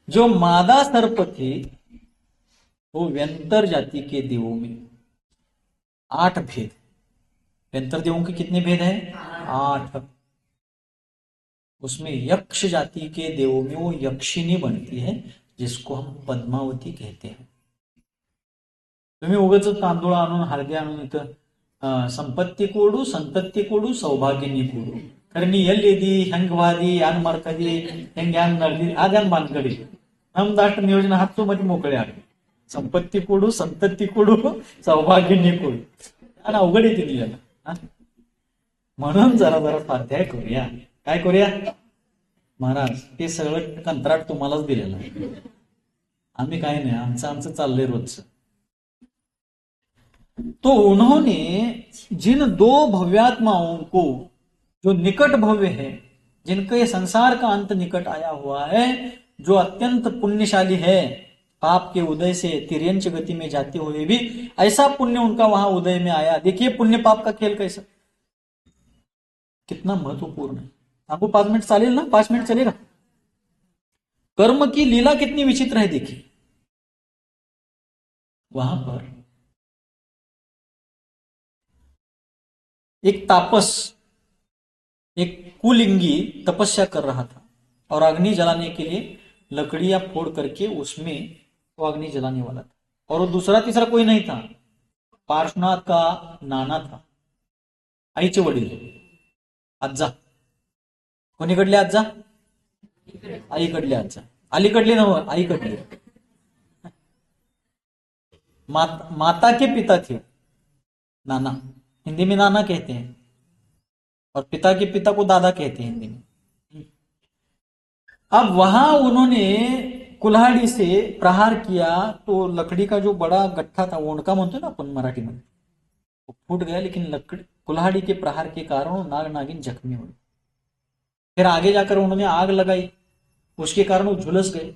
A: जो मादा सर्प थे वो व्यंतर जाति के देवों में 8 भेद। व्यंतर देवों के कितने भेद हैं? 8। उसमें यक्ष जाति के देवों में वो यक्षिनी बनती है, जिसको हम पद्मावती कहते हैं। तुम्ही उगाच तांदूळ आणून, हळदी आणून इथं संपत्ती कोडू, संतत्ती कोडू, सौभाग्यनी कोडू, कारण ಎಲ್ಲಿದಿ ಹೆಂಗವಾದಿ ಯಾನ್ ಮಾಡ್ಕದಿ ಹೆಂಗ್ ಯಾನ್ ನಡ್ದಿ ಅದ್ಯಾನ್ ಬಾನ್ಕಡಿ ನಮ್ದಷ್ಟು ನಿಯೋಜನೆ 10 मध्ये मोकळे आहे। संपत्ती कोडू, संतत्ती कोडू, सौभाग्यनी कोडू, आणि अवघड येते याला। म्हणून जरा स्वाध्याय करूया। काय करूया महाराज? ते सगळं कंत्राट तुम्हालाच दिलेलं आहे, आम्ही काय नाही, आमचं चाललंय रोजचं। तो उन्होंने जिन दो भव्यात्माओं को, जो निकट भव्य है, जिनके संसार का अंत निकट आया हुआ है, जो अत्यंत पुण्यशाली है, पाप के उदय से तिर्यंच गति में जाते हुए भी ऐसा पुण्य उनका वहां उदय में आया। देखिए पुण्य पाप का खेल कैसा, कितना महत्वपूर्ण है। आपको 5 मिनट चालेल ना? 5 मिनट चलेगा? कर्म की लीला कितनी विचित्र है देखिए। वहां पर एक तापस, एक कुलिंगी तपस्या कर रहा था और अग्नि जलाने के लिए लकड़ियां फोड़ करके उसमें वो अग्नि जलाने वाला था। और वो दूसरा तीसरा कोई नहीं था, पार्श्वनाथ का नाना था, आईचे वडील, आज्जा। कोणीकडले आज्जा? आईकडले आज्जा, अलीकडले नव, आईकडले। माता के पिता थे नाना, हिंदी में नाना कहते हैं, और पिता के पिता को दादा कहते हैं हिंदी में। अब वहां उन्होंने कुल्हाड़ी से प्रहार किया तो लकड़ी का जो बड़ा गट्ठा था, वो उनका म्हणतो ना अपन मराठी में, वो फूट गया। लेकिन लकड़ी कुल्हाड़ी के प्रहार के कारण नाग नागिन जख्मी हुए। फिर आगे जाकर उन्होंने आग लगाई, उसके कारण वो झुलस गए।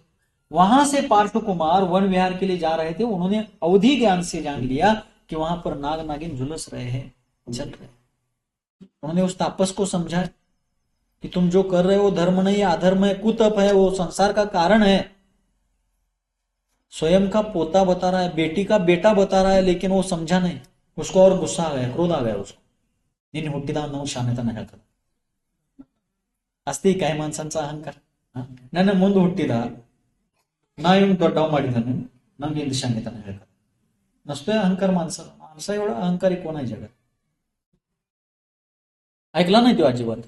A: वहां से पार्श्व कुमार वन विहार के लिए जा रहे थे, उन्होंने अवधि ज्ञान से जान लिया कि वहां पर नाग नागिन झुलस रहे हैं, जल रहे। उन्होंने उस तापस को समझा कि तुम जो कर रहे हो धर्म नहीं है, अधर्म है, कुतप है, वो संसार का कारण है। स्वयं का पोता बता रहा है, बेटी का बेटा बता रहा है, लेकिन वो समझा नहीं। उसको और गुस्सा आ गया, क्रोध आ गया उसको। निन हुट्टिदा नऊ शानेता नाही ಹೇಳ್ತಾರೆ ಅಸ್ತಿ काय माणसांचा अहंकार. ನನ್ನ ಮುಂದೆ ಹುಟ್ಟಿದ ನಾ ಇವ್ ದೊಡ್ಡವ ಮಾಡಿದ್ದಾನೆ, नमगे इंद शानेता नाही ಹೇಳ್ತಾರೆ. नसतोय अहंकार माणसा एवढा अहंकारी कोण आहे जगात? ऐकला नहीं तो अजिबात.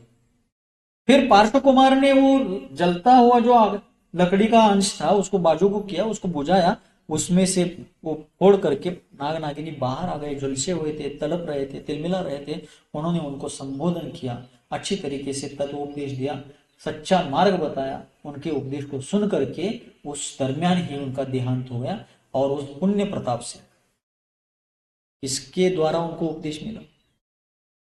A: फिर पार्श्व कुमार ने वो जलता हुआ जो आग, लकड़ी का अंश था, उसको बाजू को किया, उसको बुझाया, उसमें से वो फोड़ करके नाग नागिनी बाहर आ गए, झुलसे हुए थे, तड़प रहे थे, तिलमिला रहे थे। उन्होंने उनको संबोधन किया, अच्छी तरीके से तत्वोपदेश दिया, सच्चा मार्ग बताया। उनके उपदेश को सुन करके उस दरमियान ही उनका देहांत हो गया। और उस पुण्य प्रताप से इसके द्वारा उनको उपदेश मिला,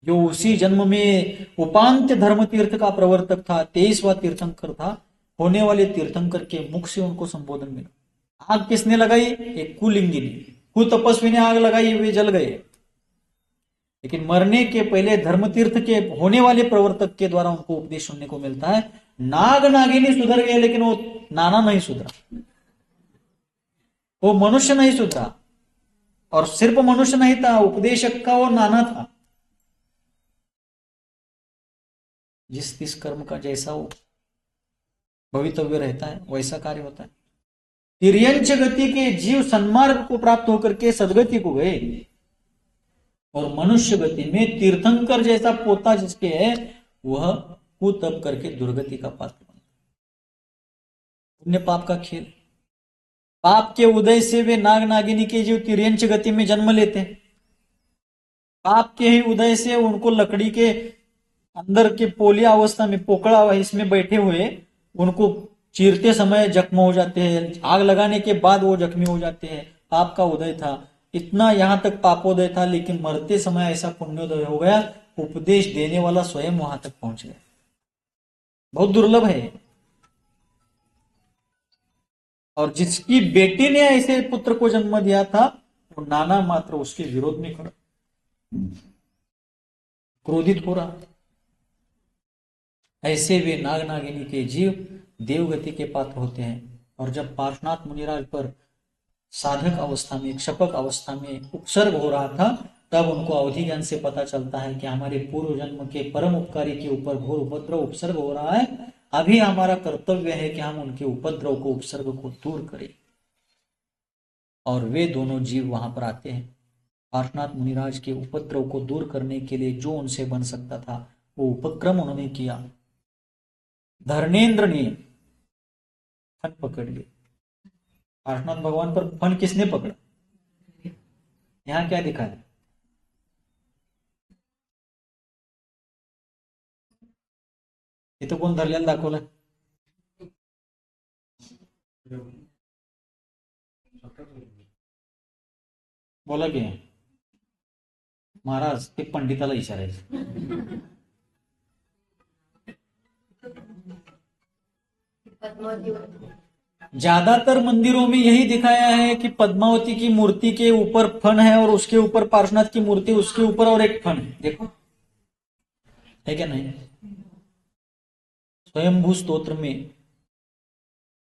A: जो उसी जन्म में उपांत्य धर्म तीर्थ का प्रवर्तक था, 23वां तीर्थंकर था, होने वाले तीर्थंकर के मुख से उनको संबोधन मिला। आग किसने लगाई? एक कुलिंगी ने, कुतपस्वी ने आग लगाई, वे जल गए। लेकिन मरने के पहले धर्म तीर्थ के होने वाले प्रवर्तक के द्वारा उनको उपदेश सुनने को मिलता है। नाग नागिनी सुधर गए, लेकिन वो नाना नहीं सुधरा, वो मनुष्य नहीं सुधरा। और सिर्फ मनुष्य नहीं था, उपदेशक का वो नाना था। जिस कर्म का जैसा वो भवितव्य रहता है, वैसा कार्य होता है। तिर्यंच गति के जीव सन्मार्ग को प्राप्त होकर के सदगति को गए, और मनुष्य गति में तीर्थंकर जैसा पोता जिसके है, वह कुतप करके दुर्गति का पात्र बना। पुण्य पाप का खेल। पाप के उदय से वे नाग नागिनी के जीव तिर्यंच गति में जन्म लेते हैं। पाप के ही उदय से उनको लकड़ी के अंदर के पोलिया अवस्था में, पोकड़ा हुआ इसमें बैठे हुए, उनको चीरते समय जख्म हो जाते हैं, आग लगाने के बाद वो जख्मी हो जाते हैं। पाप का उदय था, इतना यहां तक पापोदय था, लेकिन मरते समय ऐसा पुण्योदय हो गया, उपदेश देने वाला स्वयं वहां तक पहुंच गया। बहुत दुर्लभ है। और जिसकी बेटी ने ऐसे पुत्र को जन्म दिया था, वो नाना मात्र उसके विरोध में खड़ा, क्रोधित हो रहा। ऐसे वे नाग नागिनी के जीव देवगति के पात्र होते हैं। और जब पार्श्वनाथ मुनिराज पर साधक अवस्था में, क्षपक अवस्था में उपसर्ग हो रहा था, तब उनको अवधि ज्ञान से पता चलता है कि हमारे पूर्व जन्म के परम उपकारी के ऊपर घोर उपद्रव उपसर्ग हो रहा है। अभी हमारा कर्तव्य है कि हम उनके उपद्रव को, उपसर्ग को दूर करें। और वे दोनों जीव वहां पर आते हैं। पार्श्वनाथ मुनिराज के उपद्रव को दूर करने के लिए जो उनसे बन सकता था, वो उपक्रम उन्होंने किया। धर्मेंद्र ने फन पकड़ लिए। पार्श्वनाथ भगवान पर फन किसने पकड़ा? यहां क्या दिखा है? इथं कोण धरलेलं दाखवलं? बोला की. महाराज ते पंडिताला विचारायचं. ज्यादातर मंदिरों में यही दिखाया है कि पद्मावती की मूर्ति के ऊपर फन है और उसके ऊपर पार्श्वनाथ की मूर्ति, उसके ऊपर और एक फन है. देखो है क्या नहीं. स्वयंभू स्तोत्र में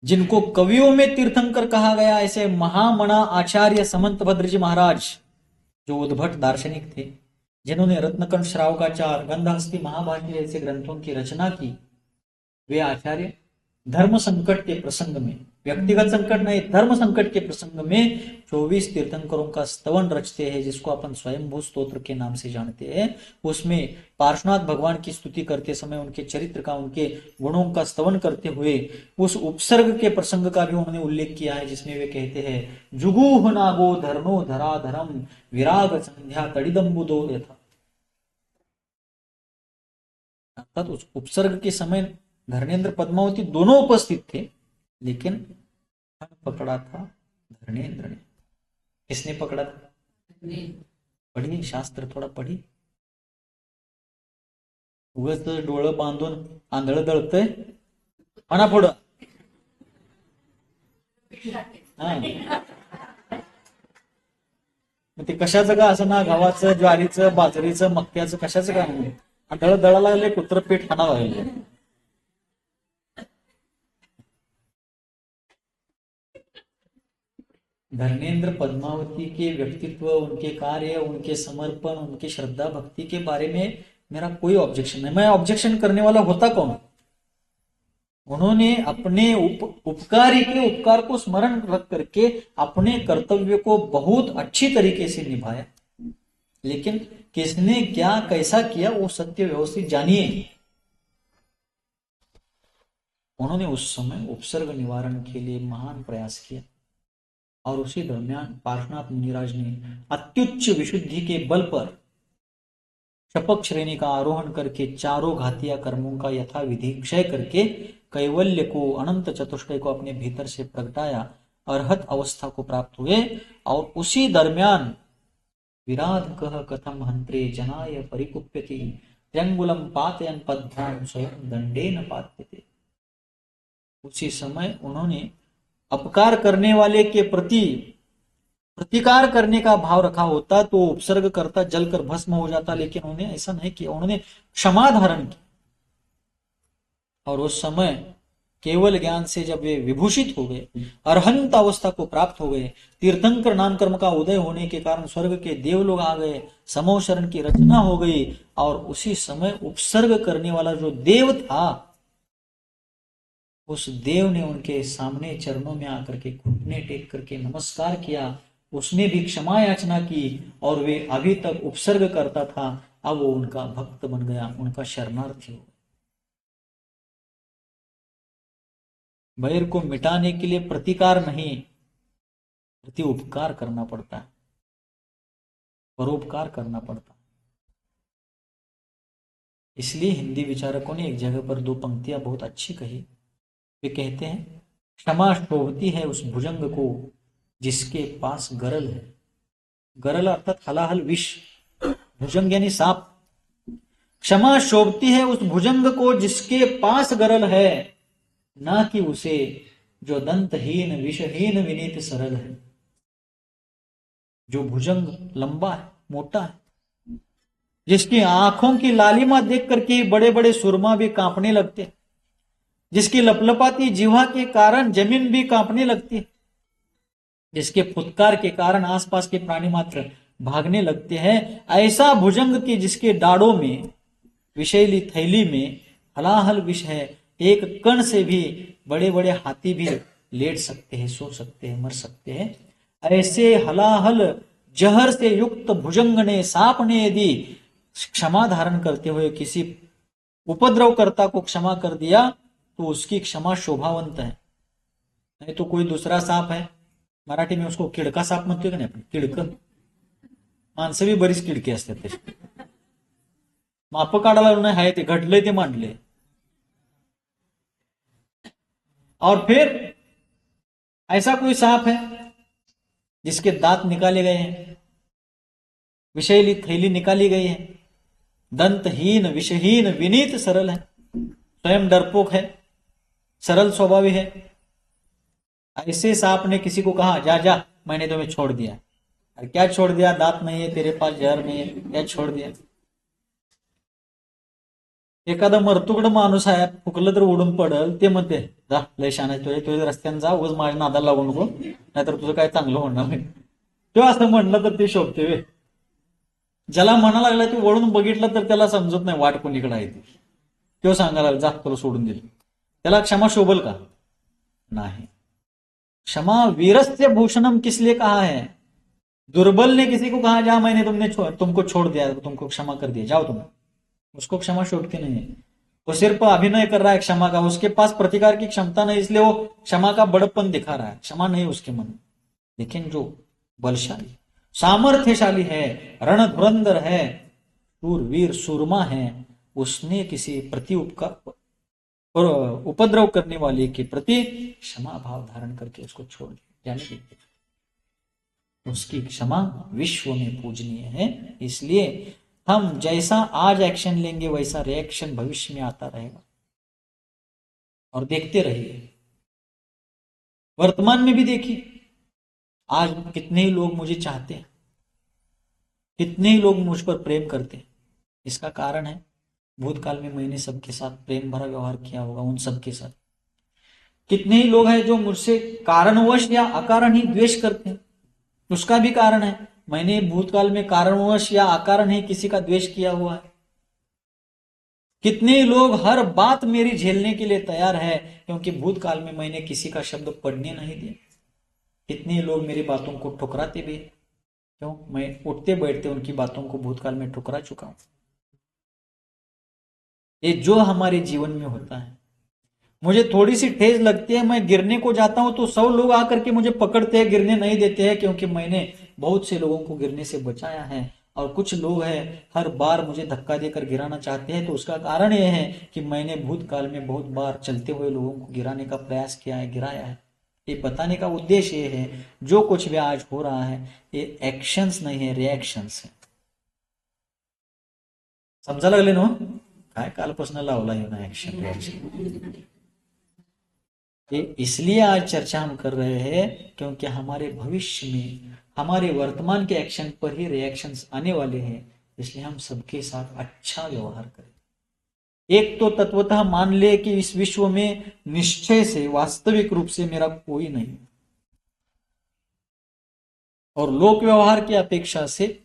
A: जिनको कवियों में तीर्थंकर कहा गया, ऐसे महामना आचार्य समंत भद्र जी महाराज, जो उद्भट दार्शनिक थे, जिन्होंने रत्नकंठ, श्रावकाचार, गंधहस्ती, महाभारती जैसे ग्रंथों की रचना की, वे आचार्य धर्म संकट के प्रसंग में, व्यक्तिगत संकट नहीं, धर्म संकट के प्रसंग में 24 तीर्थंकरों का स्तवन रचते हैं, जिसको अपन स्वयंभू स्तोत्र के नाम से जानते हैं. उसमें पार्श्वनाथ भगवान की स्तुति करते समय उनके चरित्र का, उनके गुणों का स्तवन करते हुए उस उपसर्ग के प्रसंग का भी उन्होंने उल्लेख किया है, जिसमें वे कहते हैं जुगूह नागो धर्नो धराधरम विराग संध्या तड़िदम्बुदो यथा. अर्थात उस उपसर्ग के समय धर्मेंद्र पद्मावती दोनों उपस्थित थे, लेकिन पकड़ा था धर्मेंद्र ने. किसने पकड़ा था? पढ़ी शास्त्र, थोडा पढ़ी. उगाच डोळं बांधून आंधळ दळतंय म्हणा पुढं. ते कशाचं का असं ना, गव्हाचं, ज्वारीचं, बाजरीचं, मक्याचं, कशाचं का नाही. आंधळ दळा लागले, कुत्र पीठ खाना लागले. धर्मेंद्र पद्मावती के व्यक्तित्व, उनके कार्य, उनके समर्पण, उनकी श्रद्धा भक्ति के बारे में मेरा कोई ऑब्जेक्शन नहीं. मैं ऑब्जेक्शन करने वाला होता कौन? उन्होंने अपने उपकारी के उपकार को स्मरण रख करके अपने कर्तव्य को बहुत अच्छी तरीके से निभाया, लेकिन किसने क्या कैसा किया वो सत्य व्यवस्थित जानिए. उन्होंने उस समय उपसर्ग निवारण के लिए महान प्रयास किया, और उसी दरमियान पार्श्वनाथ मुनिराज ने अत्युच्च विशुद्धि के बल पर शपक श्रेणी का आरोहण करके चारों घातिया कर्मों का यथा विधि क्षय करके कैवल्य को, अनंत चतुष्टय को अपने भीतर से प्रगटाया, अर्हत अवस्था को प्राप्त हुए. और उसी दरमियान विराध कह कथम हंत्रे जनाय परिकुप्यति त्र्यंगुलम पातयन पद्भ्याम स्वयं दंडेन पात्यते. उसी समय उन्होंने अपकार करने वाले के प्रति प्रतिकार करने का भाव रखा होता तो उपसर्ग करता जलकर भस्म हो जाता, लेकिन उन्होंने ऐसा नहीं किया. उन्होंने क्षमा धारण की, और उस समय केवल ज्ञान से जब वे विभूषित हो गए, अरहंत अवस्था को प्राप्त हो गए, तीर्थंकर नाम कर्म का उदय होने के कारण स्वर्ग के देवलोग आ गए, समूह शरण की रचना हो गई, और उसी समय उपसर्ग करने वाला जो देव था, उस देव ने उनके सामने चरणों में आकर के घुटने टेक करके नमस्कार किया. उसने भी क्षमा याचना की, और वे अभी तक उपसर्ग करता था, अब वो उनका भक्त बन गया, उनका शरणार्थी हो गया. बैर को मिटाने के लिए प्रतिकार नहीं, प्रति उपकार करना पड़ता है, परोपकार करना पड़ता है. इसलिए हिंदी विचारकों ने एक जगह पर दो पंक्तियां बहुत अच्छी कही. वे कहते हैं क्षमा शोभती है उस भुजंग को जिसके पास गरल है. गरल अर्थात हलाहल विष, भुजंग यानी सांप. क्षमा शोभती है उस भुजंग को जिसके पास गरल है, ना कि उसे जो दंतहीन विषहीन विनीत सरल है. जो भुजंग लंबा है, मोटा है, जिसकी आंखों की लालिमा देख करके बड़े बड़े सुरमा भी कांपने लगते, जिसकी लपलपाती जिह्वा के कारण जमीन भी कांपने लगती है, जिसके फुत्कार के कारण आसपास के प्राणी मात्र भागने लगते हैं, ऐसा भुजंग की जिसके दाढ़ों में, विषैली थैली में हलाहल विष है, एक कण से भी बड़े बड़े हाथी भी लेट सकते हैं, सो सकते हैं, मर सकते हैं. ऐसे हलाहल जहर से युक्त भुजंग ने, सांप ने यदि क्षमा धारण करते हुए किसी उपद्रवकर्ता को क्षमा कर दिया तो उसकी क्षमा शोभावंत है. नहीं तो कोई दूसरा सांप है, मराठी में उसको किडका साप म्हणतोय का नाही आपण, किडकं. माणसं बी बरीच किडकी असतात त्याची, माप काढायला नाही आहे ते, घडलंय ते मांडले. और फिर ऐसा कोई सांप है जिसके दांत निकाले गए हैं, विषयली थैली निकाली गई है। दंतहीन विषहीन विनीत सरल है, स्वयं डरपोक है, सरल स्वभावी है। ऐसे सांप ने किसी को कहा जा जा मैंने तुम्हें छोड़ दिया, अरे क्या छोड़ दिया, दांत नहीं है तेरे पास, जहर नहीं है, क्या छोड़ दिया। एखादा मरतुकड माणूस आहे, फुकलं तर उडून पडल, ते म्हणते जा लय शान आहे तुझ्या तुझ्या रस्त्याने जा, उगाच माझ्या नादाला लागू नको, नाहीतर तुझं काय चांगलं होणार नाही. तो असं म्हणलं तर ते शोभते वे. ज्याला म्हणा लागला ते वळून बघितलं तर त्याला समजत नाही वाट कोणीकडे आहे ती. तो सांगायला लागला जा तुला सोडून दिलं, त्याला क्षमा शोभल का? नाही. क्षमा वीरस्य भूषणम किस लिए कहा है? दुर्बल ने किसी को कहा जा मैंने तुमको छोड़ दिया, तुमको क्षमा कर दिया, जाओ तुम, उसको क्षमा शोभती नहीं है. वो सिर्फ अभिनय कर रहा है क्षमा का, उसके पास प्रतिकार की क्षमता नहीं, इसलिए वो क्षमा का बड़प्पन दिखा रहा है, क्षमा नहीं उसके मन में. लेकिन जो बलशाली सामर्थ्यशाली है, रणधुरंधर है, शूरवीर सूरमा है, उसने किसी प्रति उपद्रव करने वाले के प्रति क्षमा भाव धारण करके उसको छोड़ दिया, जाने दीजिए. उसकी क्षमा विश्व में पूजनीय है. इसलिए हम जैसा आज एक्शन लेंगे वैसा रिएक्शन भविष्य में आता रहेगा. और देखते रहिए, वर्तमान में भी देखिए, आज कितने ही लोग मुझे चाहते हैं, कितने ही लोग मुझ पर प्रेम करते हैं. इसका कारण है भूतकाल में मैंने सबके साथ प्रेम भरा व्यवहार किया होगा, उन सबके साथ. कितने ही लोग हैं जो मुझसे कारणवश या अकारण ही द्वेष करते हैं, उसका भी कारण है मैंने भूतकाल में कारणवश या अकारण ही किसी का द्वेष किया हुआ है. कितने लोग हर बात मेरी झेलने के लिए तैयार है क्योंकि भूतकाल में मैंने किसी का शब्द पढ़ने नहीं दिया. कितने लोग मेरी बातों को ठुकराते भी, क्यों? मैं उठते बैठते उनकी बातों को भूतकाल में ठुकरा चुका हूं. ये जो हमारे जीवन में होता है, मुझे थोड़ी सी ठेस लगती है, मैं गिरने को जाता हूं तो 100 लोग आकर के मुझे पकड़ते हैं, गिरने नहीं देते हैं, क्योंकि मैंने बहुत से लोगों को गिरने से बचाया है. और कुछ लोग हैं हर बार मुझे धक्का देकर गिराना चाहते हैं, तो उसका कारण यह है कि मैंने भूतकाल में बहुत बार चलते हुए लोगों को गिराने का प्रयास किया है, गिराया है. ये बताने का उद्देश्य ये है जो कुछ भी आज हो रहा है ये एक्शंस नहीं है, रिएक्शंस है. समजा लागले ना काय कालपासून लावला येऊ ना एक्शन रिएक्शन. इसलिए आज चर्चा हम कर रहे हैं क्योंकि हमारे भविष्य में हमारे वर्तमान के एक्शन पर ही रिएक्शंस आने वाले हैं. इसलिए हम सबके साथ अच्छा व्यवहार करें. एक तो तत्वतः मान ले कि इस विश्व में निश्चय से वास्तविक रूप से मेरा कोई नहीं, और लोक व्यवहार की अपेक्षा से,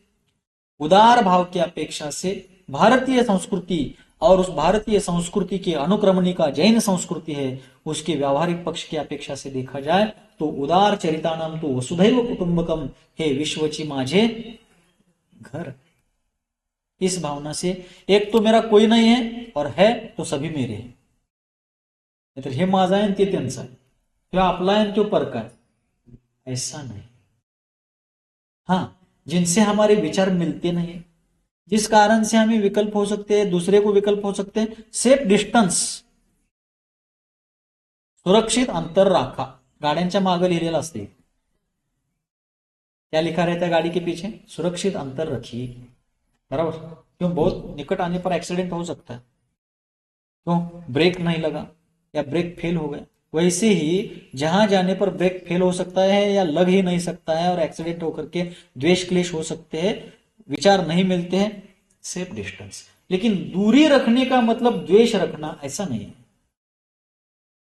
A: उदार भाव की अपेक्षा से भारतीय संस्कृति और उस भारतीय संस्कृति की अनुक्रमणिका जैन संस्कृति है, उसके व्यावहारिक पक्ष की अपेक्षा से देखा जाए तो उदार चरितानाम तो वसुधैव कुटुंबकम, हे विश्वची माझे घर. इस भावना से एक तो मेरा कोई नहीं है और है तो सभी मेरे हैं. तर हे माझा आहे ते त्यांचा आहे, तो आपला आहे तो परका है, ऐसा नहीं. हाँ, जिनसे हमारे विचार मिलते नहीं, जिस कारण से हमें विकल्प हो सकते हैं, दूसरे को विकल्प हो सकते हैं, सेफ डिस्टन्स, सुरक्षित अंतर राखा. गाड्यांच्या मागे लिहिलेलं असते, क्या लिखा रहता है गाड़ी के पीछे? सुरक्षित अंतर रखिए. बराबर? क्यों? बहुत निकट आने पर एक्सीडेंट हो सकता है. क्यों? ब्रेक नहीं लगा या ब्रेक फेल हो गया. वैसे ही जहां जाने पर ब्रेक फेल हो सकता है या लग ही नहीं सकता है और एक्सीडेंट होकर के द्वेष क्लेश हो सकते हैं, विचार नहीं मिलते हैं, सेफ डिस्टेंस. लेकिन दूरी रखने का मतलब द्वेष रखना ऐसा नहीं है.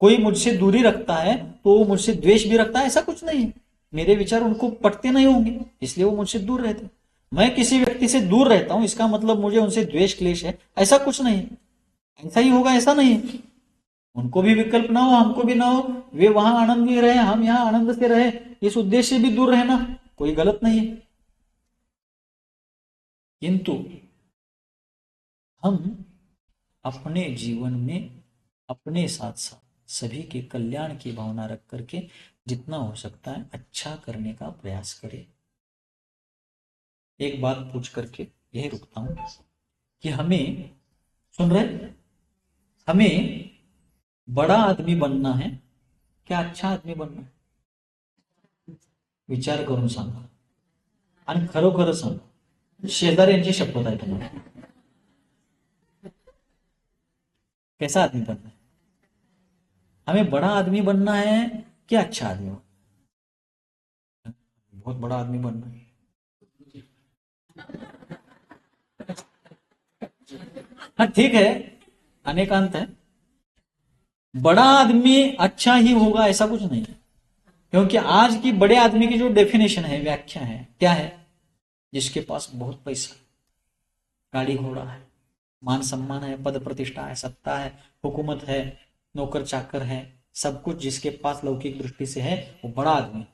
A: कोई मुझसे दूरी रखता है तो वो मुझसे द्वेष भी रखता है, ऐसा कुछ नहीं है. मेरे विचार उनको पटते नहीं होंगे इसलिए वो मुझसे दूर रहते. मैं किसी व्यक्ति से दूर रहता हूं इसका मतलब मुझे उनसे द्वेष क्लेश है, ऐसा कुछ नहीं है. ऐसा ही होगा ऐसा नहीं है. उनको भी विकल्प ना हो, हमको भी ना हो, वे वहां आनंद में रहे, हम यहां आनंद से रहे, इस उद्देश्य से भी दूर रहना कोई गलत नहीं है. किंतु हम अपने जीवन में अपने साथ साथ सभी के कल्याण की भावना रख करके जितना हो सकता है अच्छा करने का प्रयास करें. एक बात पूछ करके यही रुकता हूं कि हमें, सुन रहे, हमें बड़ा आदमी बनना है क्या अच्छा आदमी बनना है? विचार करून सांगा आणि खरोखर सांगा. शेजारी यांची शपथ आहे तुम्हाला, कैसा आदमी बनना है? हमें बड़ा आदमी बनना है कि अच्छा आदमी बनना है? बहुत बड़ा आदमी बनना है। हाँ ठीक है, अनेकांत है। बड़ा आदमी अच्छा ही होगा ऐसा कुछ नहीं है, क्योंकि आज की बड़े आदमी की जो डेफिनेशन है, व्याख्या है, क्या है? जिसके पास बहुत पैसा, गाड़ी घोड़ा है, मान सम्मान है, पद प्रतिष्ठा है, सत्ता है, हुकूमत है, नौकर चाकर है, सब कुछ जिसके पास लौकिक दृष्टि से है, वो बड़ा आदमी।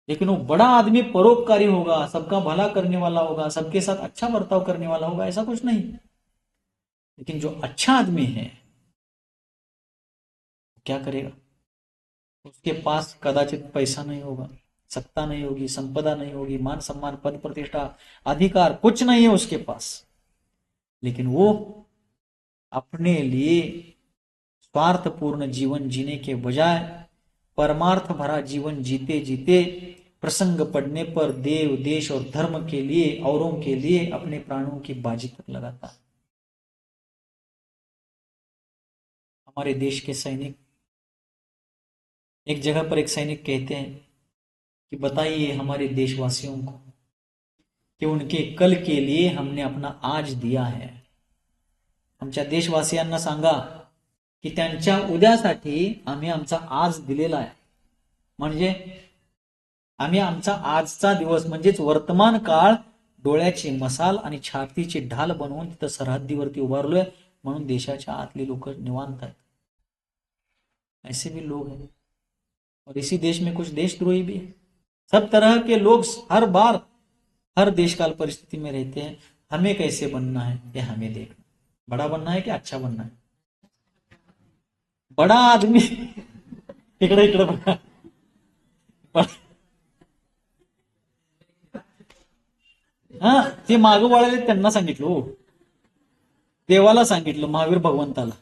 A: लेकिन वो बड़ा आदमी परोपकारी होगा, सबका भला करने वाला होगा, सबके साथ अच्छा बर्ताव करने वाला होगा, ऐसा कुछ नहीं। लेकिन जो अच्छा आदमी है क्या करेगा? उसके पास कदाचित पैसा नहीं होगा, सत्ता नहीं होगी, संपदा नहीं होगी, मान सम्मान, पद प्रतिष्ठा, अधिकार कुछ नहीं है उसके पास, लेकिन वो अपने लिए स्वार्थपूर्ण जीवन जीने के बजाय परमार्थ भरा जीवन जीते जीते प्रसंग पड़ने पर देव, देश और धर्म के लिए, औरों के लिए अपने प्राणों की बाजी तक लगाता है। हमारे देश के सैनिक, एक जगह पर एक सैनिक कहते हैं कि बताइए हमारे देशवासियों को कि उनके कल के लिए हमने अपना आज दिया है। आमच्या देशवासियांना सांगा की त्यांच्या उद्यासाठी आम्ही आमचा आज दिलेला आहे। म्हणजे आम्ही आमचा आजचा दिवस म्हणजेच वर्तमान काळ डोळ्याची मसाल आणि छातीची ढाल बनवून तिथं सरहद्दीवरती उभारलोय, म्हणून देशाच्या आतली लोक निवांत आहेत। ऐसे भी लोग हैं और इसी देश में कुछ देशद्रोही भी है। सब तरह के लोग हर बार हर देश काल परिस्थिति में रहते हैं। हमें कैसे बनना है ये हमें देखना, बड़ा बनना है कि अच्छा बनना है। बड़ा आदमी इकडे इकडे बघा, हा ते मागं वळाले त्यांना सांगितलं हो, देवाला सांगितलं, महावीर भगवंताला।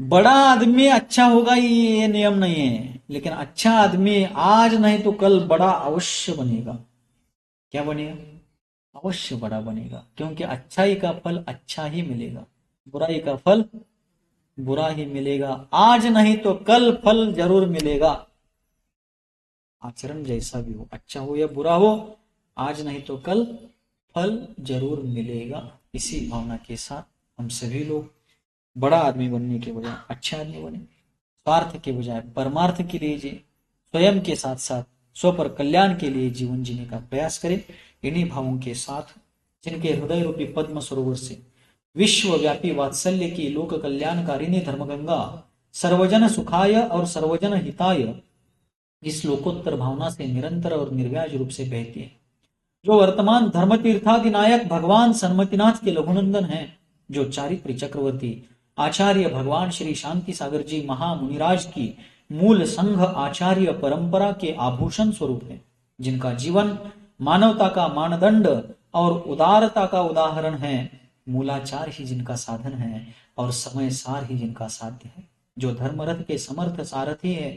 A: बड़ा आदमी अच्छा होगा ये नियम नहीं है, लेकिन अच्छा आदमी आज नहीं तो कल बड़ा अवश्य बनेगा। क्या बनेगा? अवश्य बड़ा बनेगा, क्योंकि अच्छाई का फल अच्छा ही मिलेगा, बुराई का फल बुरा ही मिलेगा। आज नहीं तो कल फल जरूर मिलेगा। आचरण जैसा भी हो, अच्छा हो या बुरा हो, आज नहीं तो कल फल जरूर मिलेगा। इसी भावना के साथ हम सभी लोग बड़ा आदमी बनने के बजाय अच्छा आदमी बने, स्वार्थ के बजाय परमार्थ के लिए जी, स्वयं के साथ साथ स्व पर कल्याण के लिए जीवन जीने का प्रयास करें। इन्हीं भावों के साथ जिनके हृदय रूपी पद्म सरोवर से विश्वव्यापी वात्सल्य की लोक कल्याणकारिणी धर्मगंगा सर्वजन सुखाय और सर्वजन हिताय इस लोकोत्तर भावना से निरंतर और निर्व्याज रूप से बहती है, जो वर्तमान धर्म तीर्थादिनायक भगवान सन्मतिनाथ के लघुनंदन हैं, जो चारित्र चक्रवर्ती आचार्य भगवान श्री शांति सागर जी महामुनिराज की मूल संघ आचार्य परंपरा के आभूषण स्वरूप है, जिनका जीवन मानवता का मानदंड और उदारता का उदाहरण है, मूलाचार ही जिनका साधन है और समय सार ही जिनका साध्य है, जो धर्मरथ के समर्थ सारथी है,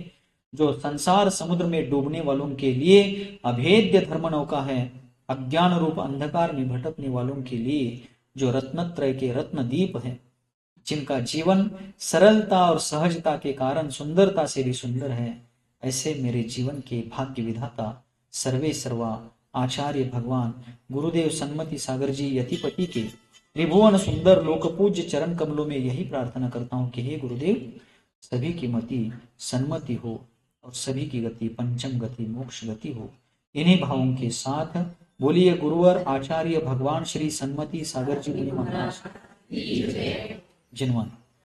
A: जो संसार समुद्र में डूबने वालों के लिए अभेद्य धर्म नौका है, अज्ञान रूप अंधकार में भटकने वालों के लिए जो रत्नत्रय के रत्न दीप है, जिनका जीवन सरलता और सहजता के कारण सुंदरता से भी सुंदर है, ऐसे मेरे जीवन के भाग्य विधाता सर्वे सर्वा आचार्य भगवान गुरुदेव सन्मति सागर जी यतिपति के त्रिभुवन सुंदर लोकपूज्य चरण कमलों में यही प्रार्थना करता हूं कि हे गुरुदेव, सभी की मति सन्मति हो और सभी की गति पंचम गति मोक्ष गति हो। इन्हीं भावों के साथ बोलिए गुरुवर आचार्य भगवान श्री सन्मति सागर जी महाराज जिनवान।